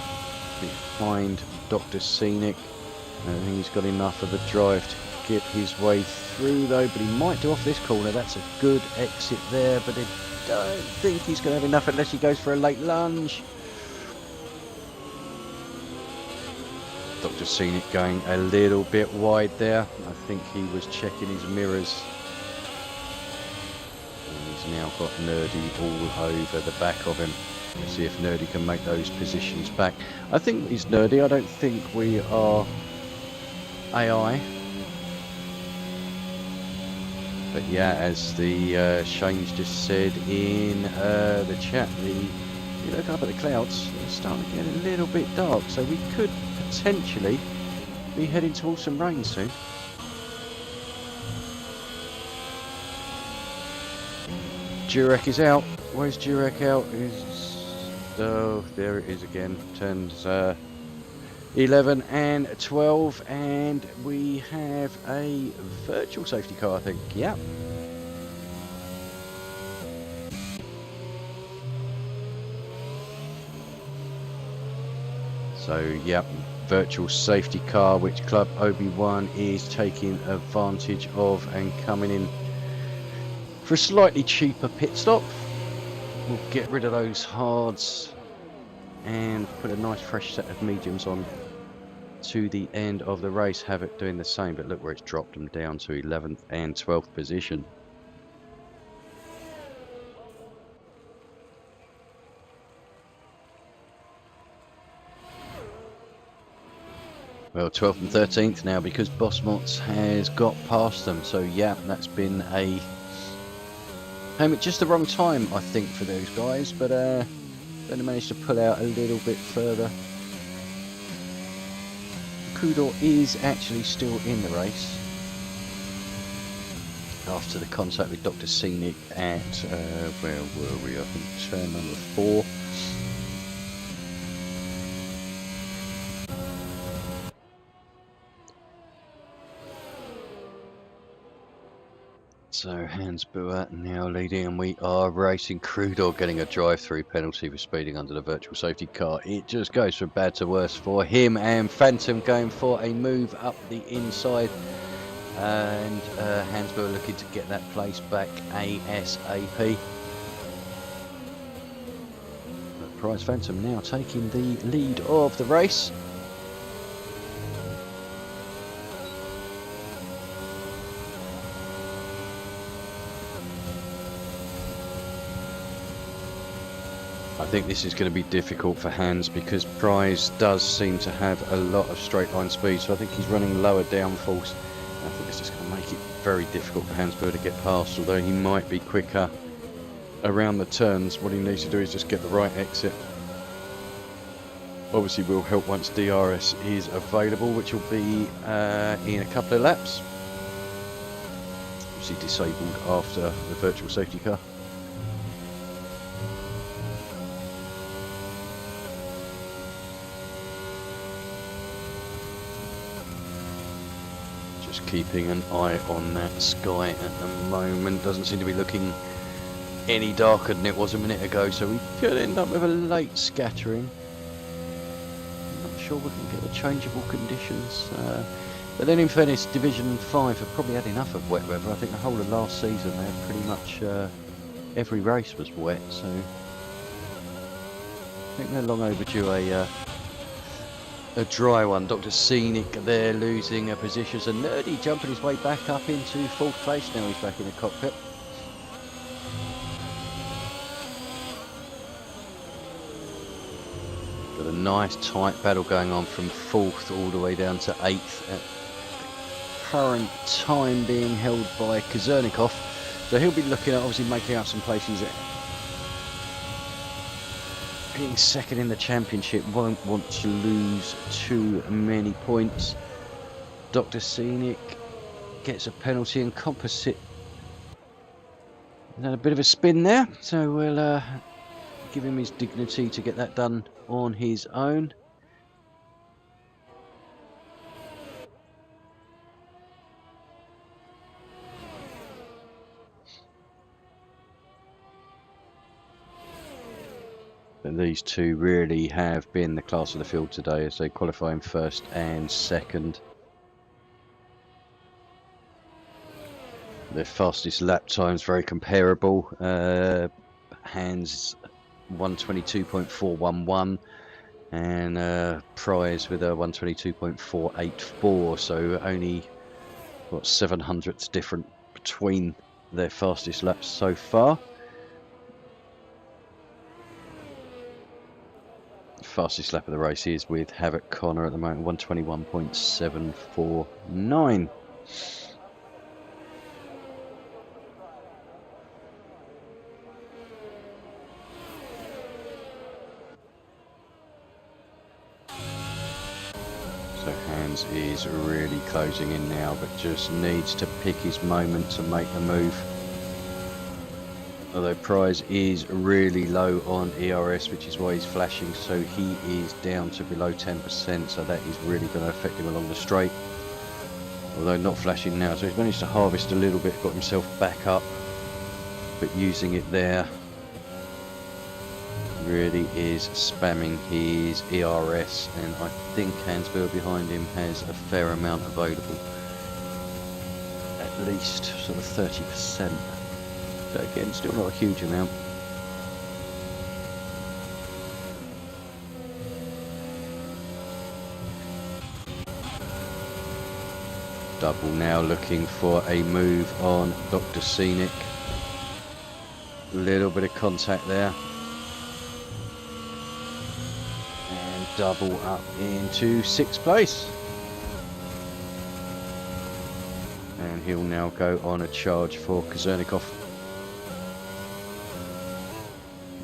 [SPEAKER 1] behind Dr. Scenic. I don't think he's got enough of a drive to get his way through though, but he might do off this corner. That's a good exit there, but I don't think he's going to have enough unless he goes for a late lunge. Dr. Scenic going a little bit wide there. I think he was checking his mirrors. And he's now got Nerdy all over the back of him. Let's see if Nerdy can make those positions back. I think he's Nerdy. I don't think we are AI. But yeah, as the Shane's just said in the chat, you look up at the clouds, it's starting to get a little bit dark, so we could potentially be heading towards some rain soon. Durek is out. Where's Durek out? Oh, there it is again. Turns 11 and 12, and we have a virtual safety car, I think. Yeah. So, yeah, virtual safety car, which Club Obi-Wan is taking advantage of and coming in for a slightly cheaper pit stop. We'll get rid of those hards and put a nice fresh set of mediums on to the end of the race. Havoc doing the same, but look where it's dropped them down to 11th and 12th position. Well, 12th and 13th now because Bosmots has got past them. So yeah, that's been just the wrong time, I think, for those guys. But then they managed to pull out a little bit further. Kudor is actually still in the race. after the contact with Dr. Scenic at, where were we? I think turn number 4. So Hans Buer now leading, and we are racing. Crudor getting a drive-through penalty for speeding under the virtual safety car. It just goes from bad to worse for him, and Phantom going for a move up the inside, and Hans Buer looking to get that place back ASAP. But Prize Phantom now taking the lead of the race. I think this is going to be difficult for Hans because Prize does seem to have a lot of straight line speed, so I think he's running lower downforce. I think it's just going to make it very difficult for Hans Buer to get past, although he might be quicker around the turns. What he needs to do is just get the right exit. Obviously will help once DRS is available, which will be in a couple of laps. Obviously disabled after the virtual safety car. Just keeping an eye on that sky at the moment. Doesn't seem to be looking any darker than it was a minute ago, so we could end up with a late scattering. I'm not sure we can get the changeable conditions. But then in fairness, Division 5 have probably had enough of wet weather. I think the whole of last season they had pretty much every race was wet, so I think they're long overdue a dry one. Dr. Scenic there losing a position. So Nerdy jumping his way back up into 4th place. Now he's back in the cockpit. Got a nice tight battle going on from 4th all the way down to 8th. At current time being held by Kazernikov. So he'll be looking at obviously making up some places. Being second in the championship, won't want to lose too many points. Dr. Scenic gets a penalty, and Composite had a bit of a spin there, so we'll give him his dignity to get that done on his own. And these two really have been the class of the field today as they qualify in 1st and 2nd. Their fastest lap times very comparable. Hans 122.411 and Prize with a 122.484, so only what 700ths different between their fastest laps so far. Fastest lap of the race is with Havoc Connor at the moment, 121.749. So Hans is really closing in now, but just needs to pick his moment to make the move. Although Prize is really low on ERS, which is why he's flashing, so he is down to below 10%, so that is really going to affect him along the straight. Although not flashing now, so he's managed to harvest a little bit, got himself back up, but using it there really is spamming his ERS, and I think Hans Buer behind him has a fair amount available, at least sort of 30%. But again, still not a huge amount. Double now looking for a move on Dr. Scenic. Little bit of contact there. And double up into 6th place. And he'll now go on a charge for Kazernikov.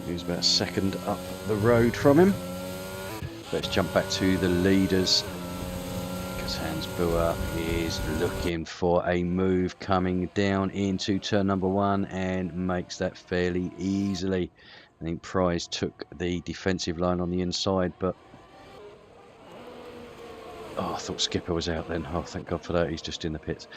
[SPEAKER 1] He's about 2nd up the road from him. Let's jump back to the leaders. As Hans Buer is looking for a move coming down into turn number 1 and makes that fairly easily. I think Prize took the defensive line on the inside, but oh, I thought Skipper was out then. Oh, thank God for that. He's just in the pits.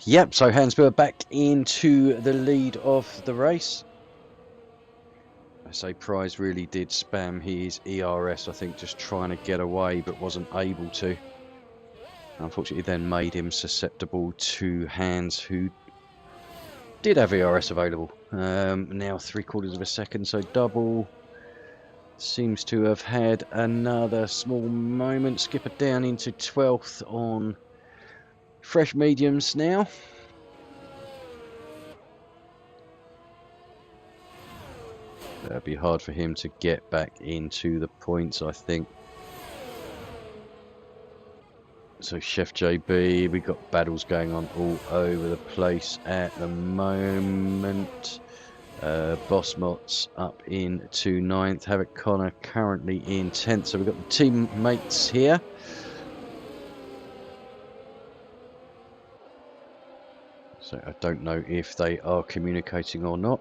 [SPEAKER 1] Yep, so Hans Buer back into the lead of the race. I say Prize really did spam his ERS, I think, just trying to get away, but wasn't able to. Unfortunately, then made him susceptible to Hans, who did have ERS available. Now 3/4 of a second, so double. Seems to have had another small moment. Skipper down into 12th on fresh mediums now. It'll be hard for him to get back into the points, I think. So Chef JB, we've got battles going on all over the place at the moment. Boss Mott's up into 9th. Havoc Connor currently in 10th. So we've got the teammates here. So I don't know if they are communicating or not.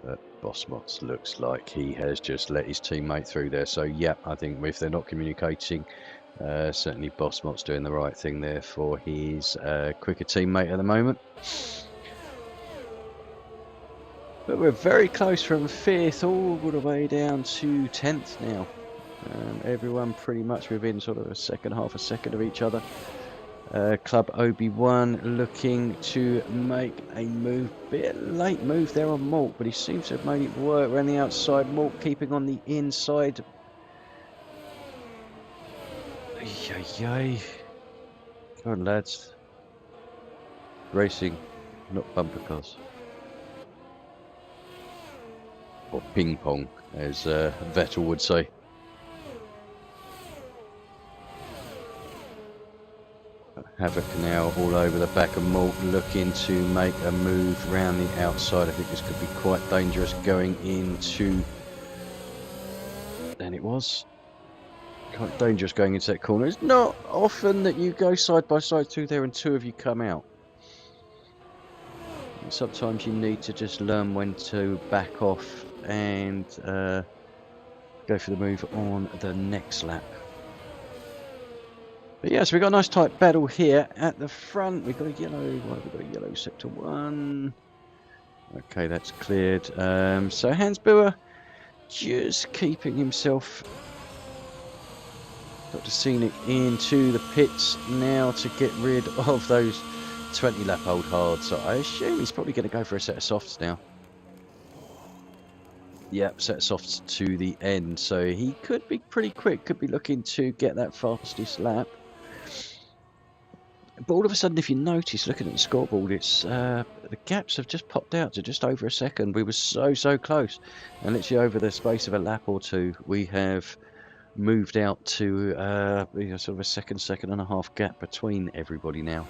[SPEAKER 1] But Boss Mott's looks like he has just let his teammate through there. So yeah, I think if they're not communicating, certainly Boss Mott's doing the right thing there for his quicker teammate at the moment. But we're very close from 5th all the way down to 10th now. Everyone pretty much within sort of half a second of each other. Club Obi-Wan looking to make a move. Bit late move there on Malt, but he seems to have made it work around the outside. Malt keeping on the inside. Yay. Come on, lads. Racing, not bumper cars. Or ping pong, as Vettel would say. Havoc now all over the back of Malt, looking to make a move around the outside. I think this could be quite dangerous going into... And it was quite dangerous going into that corner. It's not often that you go side by side through there and 2 of you come out. And sometimes you need to just learn when to back off and go for the move on the next lap. But yeah, so we've got a nice tight battle here at the front. We've got a yellow, we've got a yellow sector 1. Okay, that's cleared. So Hans Buer just keeping himself, Dr. Scenic into the pits now to get rid of those 20 lap old hards. So I assume he's probably going to go for a set of softs now. Yep, set of softs to the end. So he could be pretty quick, could be looking to get that fastest lap. But all of a sudden, if you notice, looking at the scoreboard, it's the gaps have just popped out to just over a second. We were so close, and literally over the space of a lap or 2, we have moved out to sort of a second and a half gap between everybody now.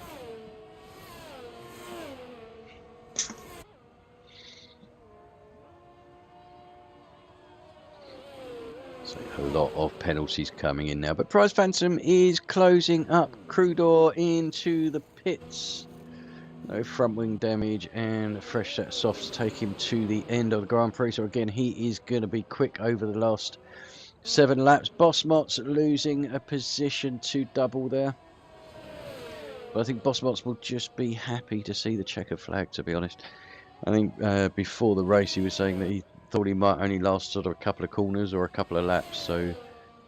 [SPEAKER 1] So a lot of penalties coming in now, but Prize Phantom is closing up crew door into the pits. No front wing damage and a fresh set of softs take him to the end of the Grand Prix. So again, he is going to be quick over the last 7 laps. Boss Mott's losing a position to double there. But I think Boss Mott's will just be happy to see the checker flag, to be honest. I think before the race he was saying that he thought he might only last sort of a couple of corners or a couple of laps. So in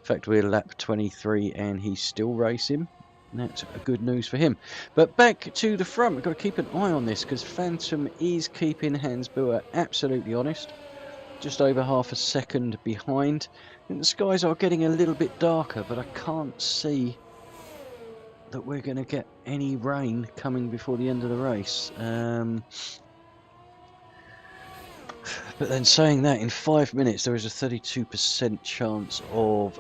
[SPEAKER 1] fact we're lap 23 and he's still racing. That's good news for him. But back to the front, we've got to keep an eye on this because Phantom is keeping Hans Buer absolutely honest. Just over half a second behind. And the skies are getting a little bit darker, but I can't see that we're going to get any rain coming before the end of the race. But then saying that, in 5 minutes there is a 32% chance of...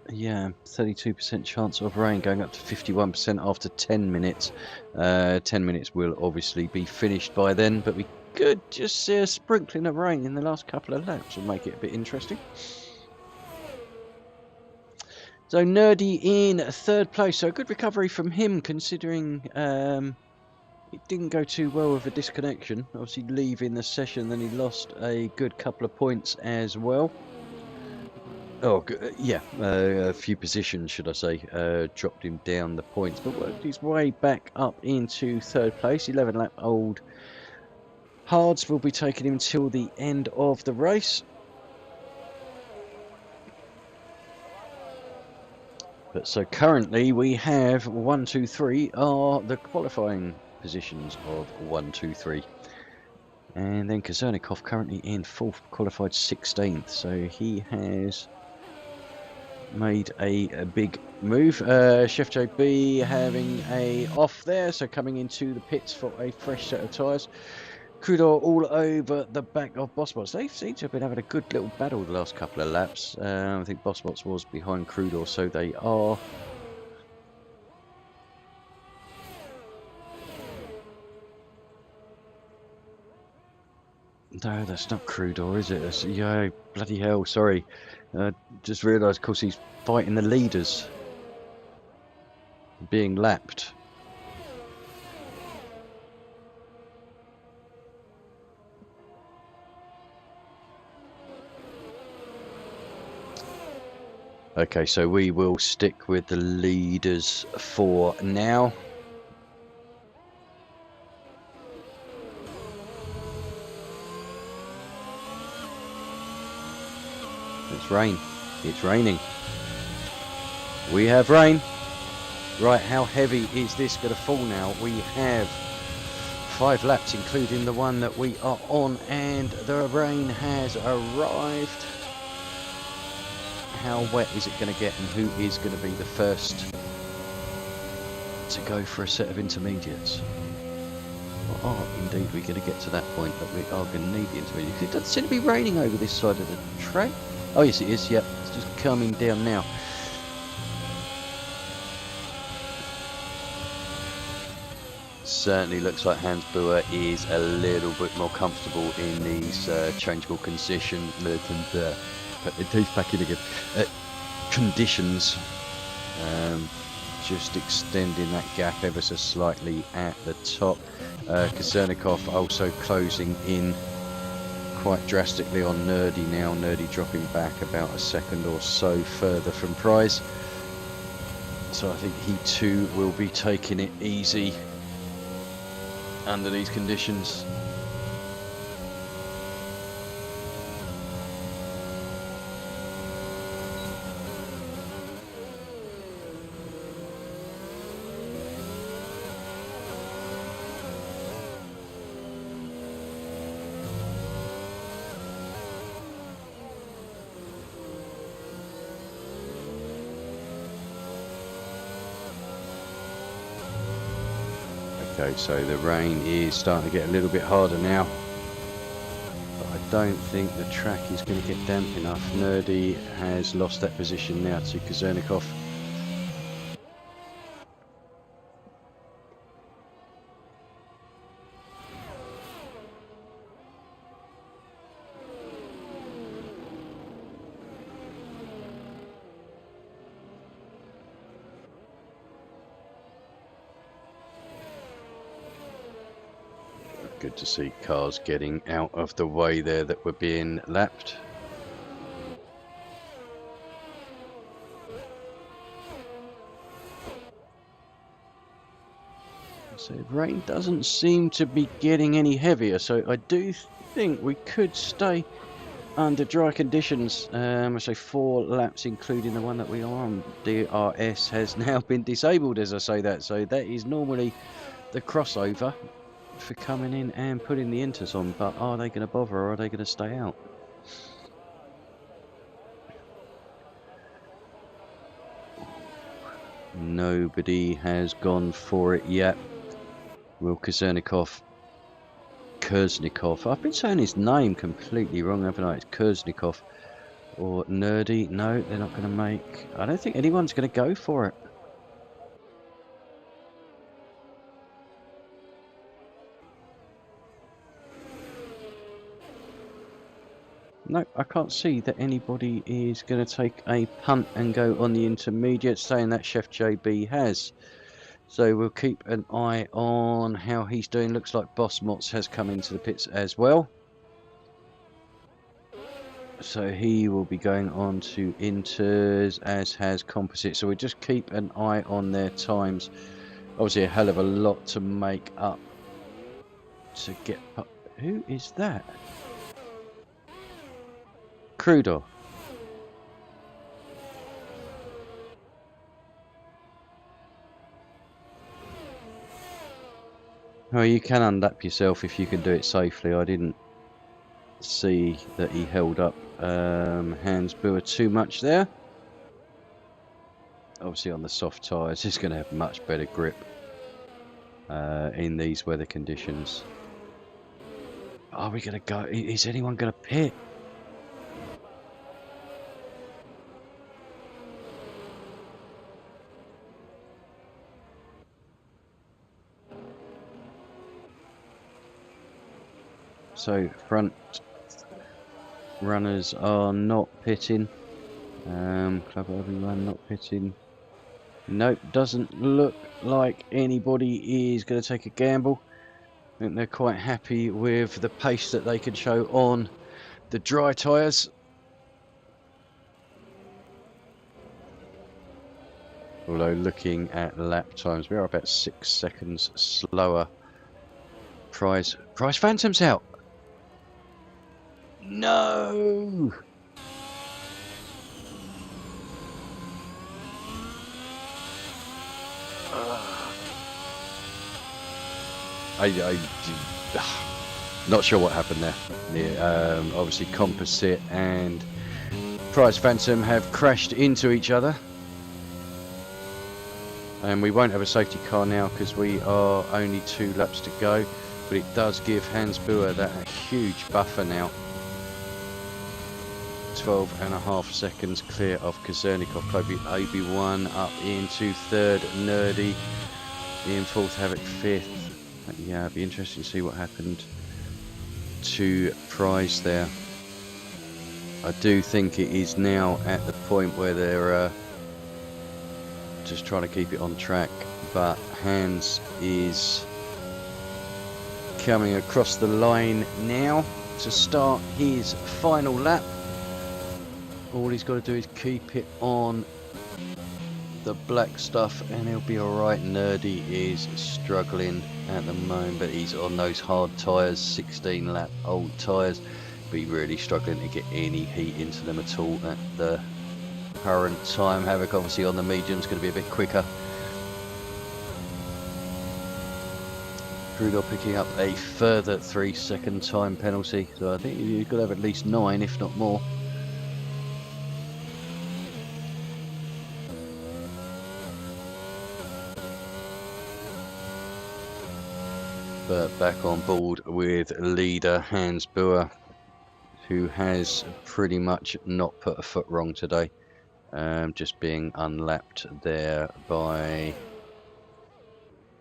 [SPEAKER 1] Yeah, 32% chance of rain, going up to 51% after 10 minutes. 10 minutes will obviously be finished by then, but we good. Just see a sprinkling of rain in the last couple of laps will make it a bit interesting. So Nerdy in third place. So a good recovery from him, considering it didn't go too well with a disconnection. Obviously leaving the session, then he lost a good couple of points as well. Oh, yeah, a few positions, should I say, dropped him down the points, but worked his way back up into third place. 11-lap old Hards will be taking him till the end of the race. But so currently we have 1, 2, 3 are the qualifying positions of 1, 2, 3. And then Kazernikov currently in 4th, qualified 16th. So he has made a big move. Chef JB having a off there, so coming into the pits for a fresh set of tyres. Crudor all over the back of Bossbots. They seem to have been having a good little battle the last couple of laps. I think Bossbots was behind Crudor, so they are. No, that's not Crudor, is it? That's, yeah, bloody hell, sorry. Just realised, of course, he's fighting the leaders. Being lapped. Okay, so we will stick with the leaders for now. It's rain. It's raining. We have rain. Right, how heavy is this going to fall now? We have 5 laps, including the one that we are on, and the rain has arrived. How wet is it going to get, and who is going to be the first to go for a set of intermediates? Or are indeed we going to get to that point that we are going to need the intermediates? It doesn't seem to be raining over this side of the track. Oh yes, it is. Yep, it's just coming down now. Certainly looks like Hans Buer is a little bit more comfortable in these changeable conditions. Put the teeth back in again. Conditions. Just extending that gap ever so slightly at the top. Kazernikov also closing in quite drastically on Nerdy now. Nerdy dropping back about a second or so further from prize. So I think he too will be taking it easy under these conditions. Okay, so the rain is starting to get a little bit harder now, but I don't think the track is going to get damp enough. Nerdy has lost that position now to Kazernikov. Good to see cars getting out of the way there that were being lapped. So rain doesn't seem to be getting any heavier, so I do think we could stay under dry conditions. I say 4 laps, including the one that we are on. DRS has now been disabled as I say that, so that is normally the crossover for coming in and putting the inters on, but are they going to bother, or are they going to stay out? Nobody has gone for it yet. Will Kazernikov, I've been saying his name completely wrong, haven't I? It's Kurznikov or Nerdy. No, they're not going to make. I don't think anyone's going to go for it. No, I can't see that anybody is going to take a punt and go on the intermediate, saying that Chef JB has. So we'll keep an eye on how he's doing. Looks like Boss Mots has come into the pits as well. So he will be going on to inters, as has Composite. So we just keep an eye on their times. Obviously a hell of a lot to make up to get... Who is that? Crudo. Well, you can unlap yourself if you can do it safely. I didn't see that he held up Hans Buer too much there. Obviously on the soft tyres, he's going to have much better grip in these weather conditions. Are we going to go? Is anyone going to pit? So front runners are not pitting. Club everyone not pitting. Nope, doesn't look like anybody is going to take a gamble. I think they're quite happy with the pace that they can show on the dry tyres. Although looking at lap times, we are about 6 seconds slower. Prize Phantom's out. No! I'm not sure what happened there. Yeah, obviously Composite and Prize Phantom have crashed into each other. And we won't have a safety car now because we are only 2 laps to go. But it does give Hans Buer that huge buffer now. 12.5 seconds clear of Kazernikov. Obi-Wan up into 3rd, Nerdy in 4th, Havoc 5th. Yeah, it'd be interesting to see what happened to Prize there. I do think it is now at the point where they're just trying to keep it on track, but Hans is coming across the line now to start his final lap. All he's got to do is keep it on the black stuff and he'll be alright. Nerdy is struggling at the moment, but he's on those hard tyres, 16 lap old tyres, but he's really struggling to get any heat into them at all at the current time. Havoc obviously on the medium's going to be a bit quicker. Crudo picking up a further 3-second time penalty, so I think you've got to have at least 9 if not more. But back on board with leader Hans Buer, who has pretty much not put a foot wrong today, just being unlapped there by,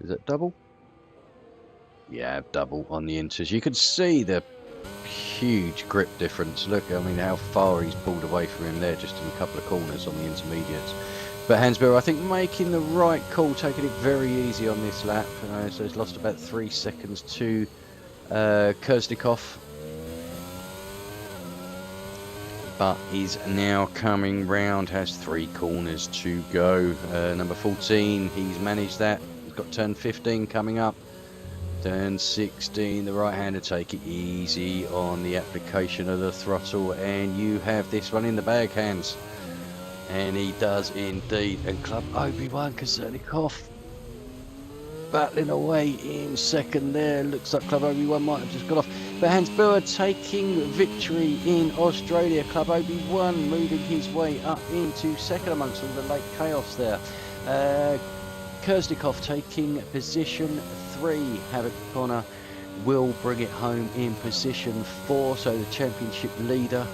[SPEAKER 1] is it double? Yeah, double on the inters. You can see the huge grip difference. Look, I mean, how far he's pulled away from him there, just in a couple of corners on the intermediates. But Hans Buer, I think, making the right call, taking it very easy on this lap. So he's lost about 3 seconds to Kurznikov. But is now coming round, has 3 corners to go. Number 14, he's managed that. He's got turn 15 coming up. Turn 16, the right-hander, take it easy on the application of the throttle. And you have this one in the bag, Hans. And he does indeed. And Club Obi-Wan Kazernikov battling away in second there. Looks like Club Obi-Wan might have just got off. But Hans Buer taking victory in Australia. Club Obi-Wan moving his way up into second amongst all the late chaos there. Kurznikov taking position 3. Havoc Connor will bring it home in position 4. So the championship leader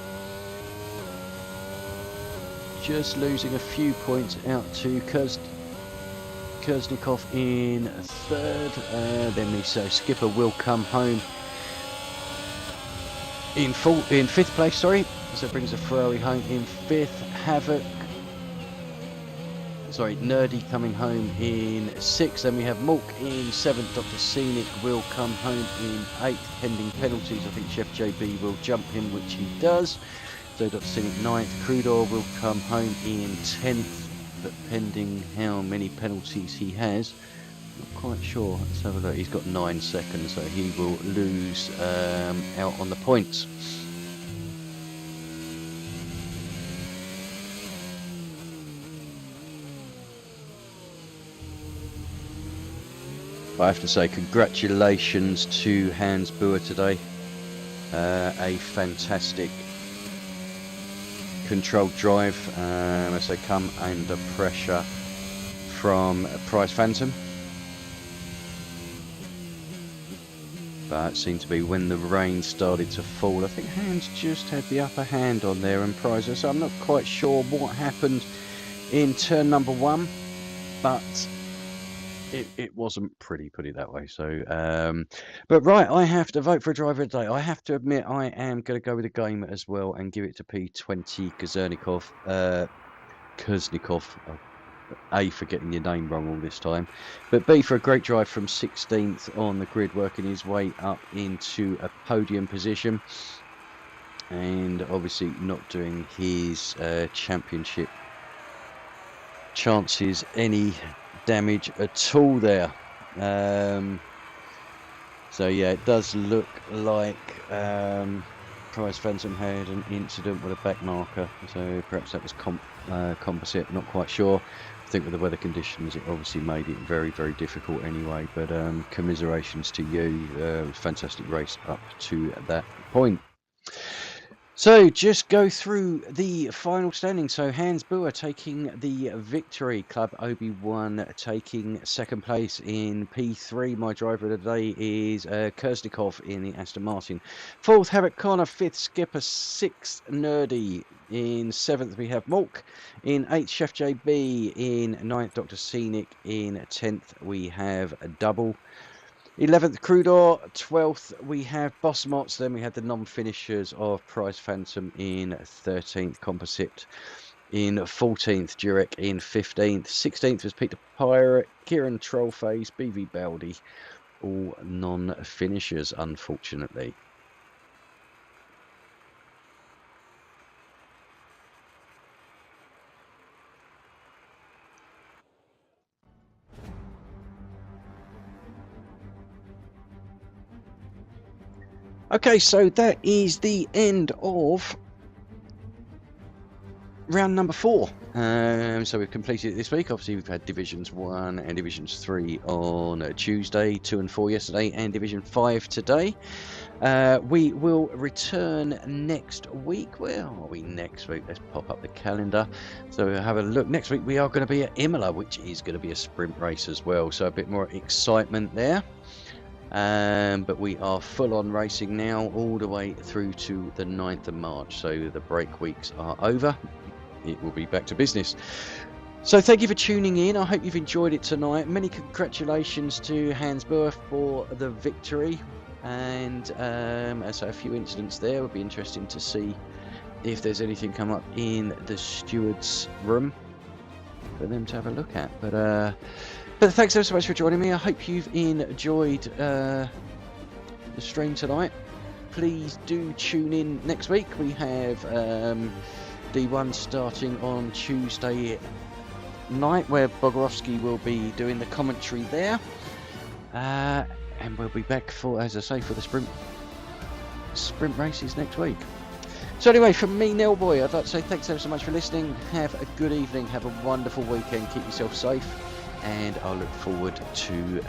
[SPEAKER 1] just losing a few points out to Kurznikov in 3rd. Then we say Skipper will come home in fifth place, sorry. So it brings a Ferrari home in fifth. Havoc. Sorry, Nerdy coming home in sixth. Then we have Mork in seventh. Dr. Scenic will come home in eighth, pending penalties. I think Chef JB will jump him, which he does. So Dr. Scenic ninth. Crudor will come home in 10th, but pending how many penalties he has. Not quite sure. Let's have a look. He's got 9 seconds, so he will lose out on the points. I have to say congratulations to Hans Buhr today. A fantastic controlled drive as they come under pressure from Prize Phantom. But it seemed to be when the rain started to fall. I think Hans just had the upper hand on there and Prize. So I'm not quite sure what happened in turn number 1, but it wasn't pretty, put it that way. So, but right, I have to vote for a driver of the day. I have to admit, I am going to go with a game as well and give it to P20 Kurznikov. A, for getting your name wrong all this time, but B, for a great drive from 16th on the grid, working his way up into a podium position, and obviously not doing his championship chances any damage at all there. So yeah, it does look like Prize Phantom had an incident with a back marker, so perhaps that was composite, not quite sure. I think with the weather conditions it obviously made it very, very difficult anyway, but commiserations to you. Fantastic race up to that point. So just go through the final standing. So Hans Buhr taking the victory, Club Obi-Wan taking second place in P3. My driver of the day is Kurznikov in the Aston Martin. Fourth, Havoc Connor. Fifth, Skipper. Sixth, Nerdy. In seventh, we have Mork. In eighth, Chef JB. In ninth, Dr. Scenic. In 10th, we have Double. 11th, Crudor. 12th, we have Boss Mots. Then we had the non-finishers of Prize Phantom in 13th, Composite in 14th, Durek in 15th. 16th was Peter Pirate, Kieran Trollface, BV Baldy. All non-finishers, unfortunately. Okay, so that is the end of round number 4. So we've completed it this week. Obviously, we've had Divisions 1 and Divisions 3 on Tuesday, 2 and 4 yesterday, and Division 5 today. We will return next week. Where are we next week? Let's pop up the calendar. So we'll have a look. Next week, we are going to be at Imola, which is going to be a sprint race as well. So a bit more excitement there. But we are full on racing now all the way through to the 9th of March, so the break weeks are over. It will be back to business. So thank you for tuning in. I hope you've enjoyed it tonight. Many congratulations to Hans Buhr for the victory, and so a few incidents there. It would be interesting to see if there's anything come up in the stewards room for them to have a look at. But thanks ever so much for joining me. I hope you've enjoyed the stream tonight. Please do tune in next week. We have D1 starting on Tuesday night, where Bogorowski will be doing the commentary there. And we'll be back for, as I say, for the sprint races next week. So anyway, from me, Nellboy, I'd like to say thanks ever so much for listening. Have a good evening. Have a wonderful weekend. Keep yourself safe. And I look forward to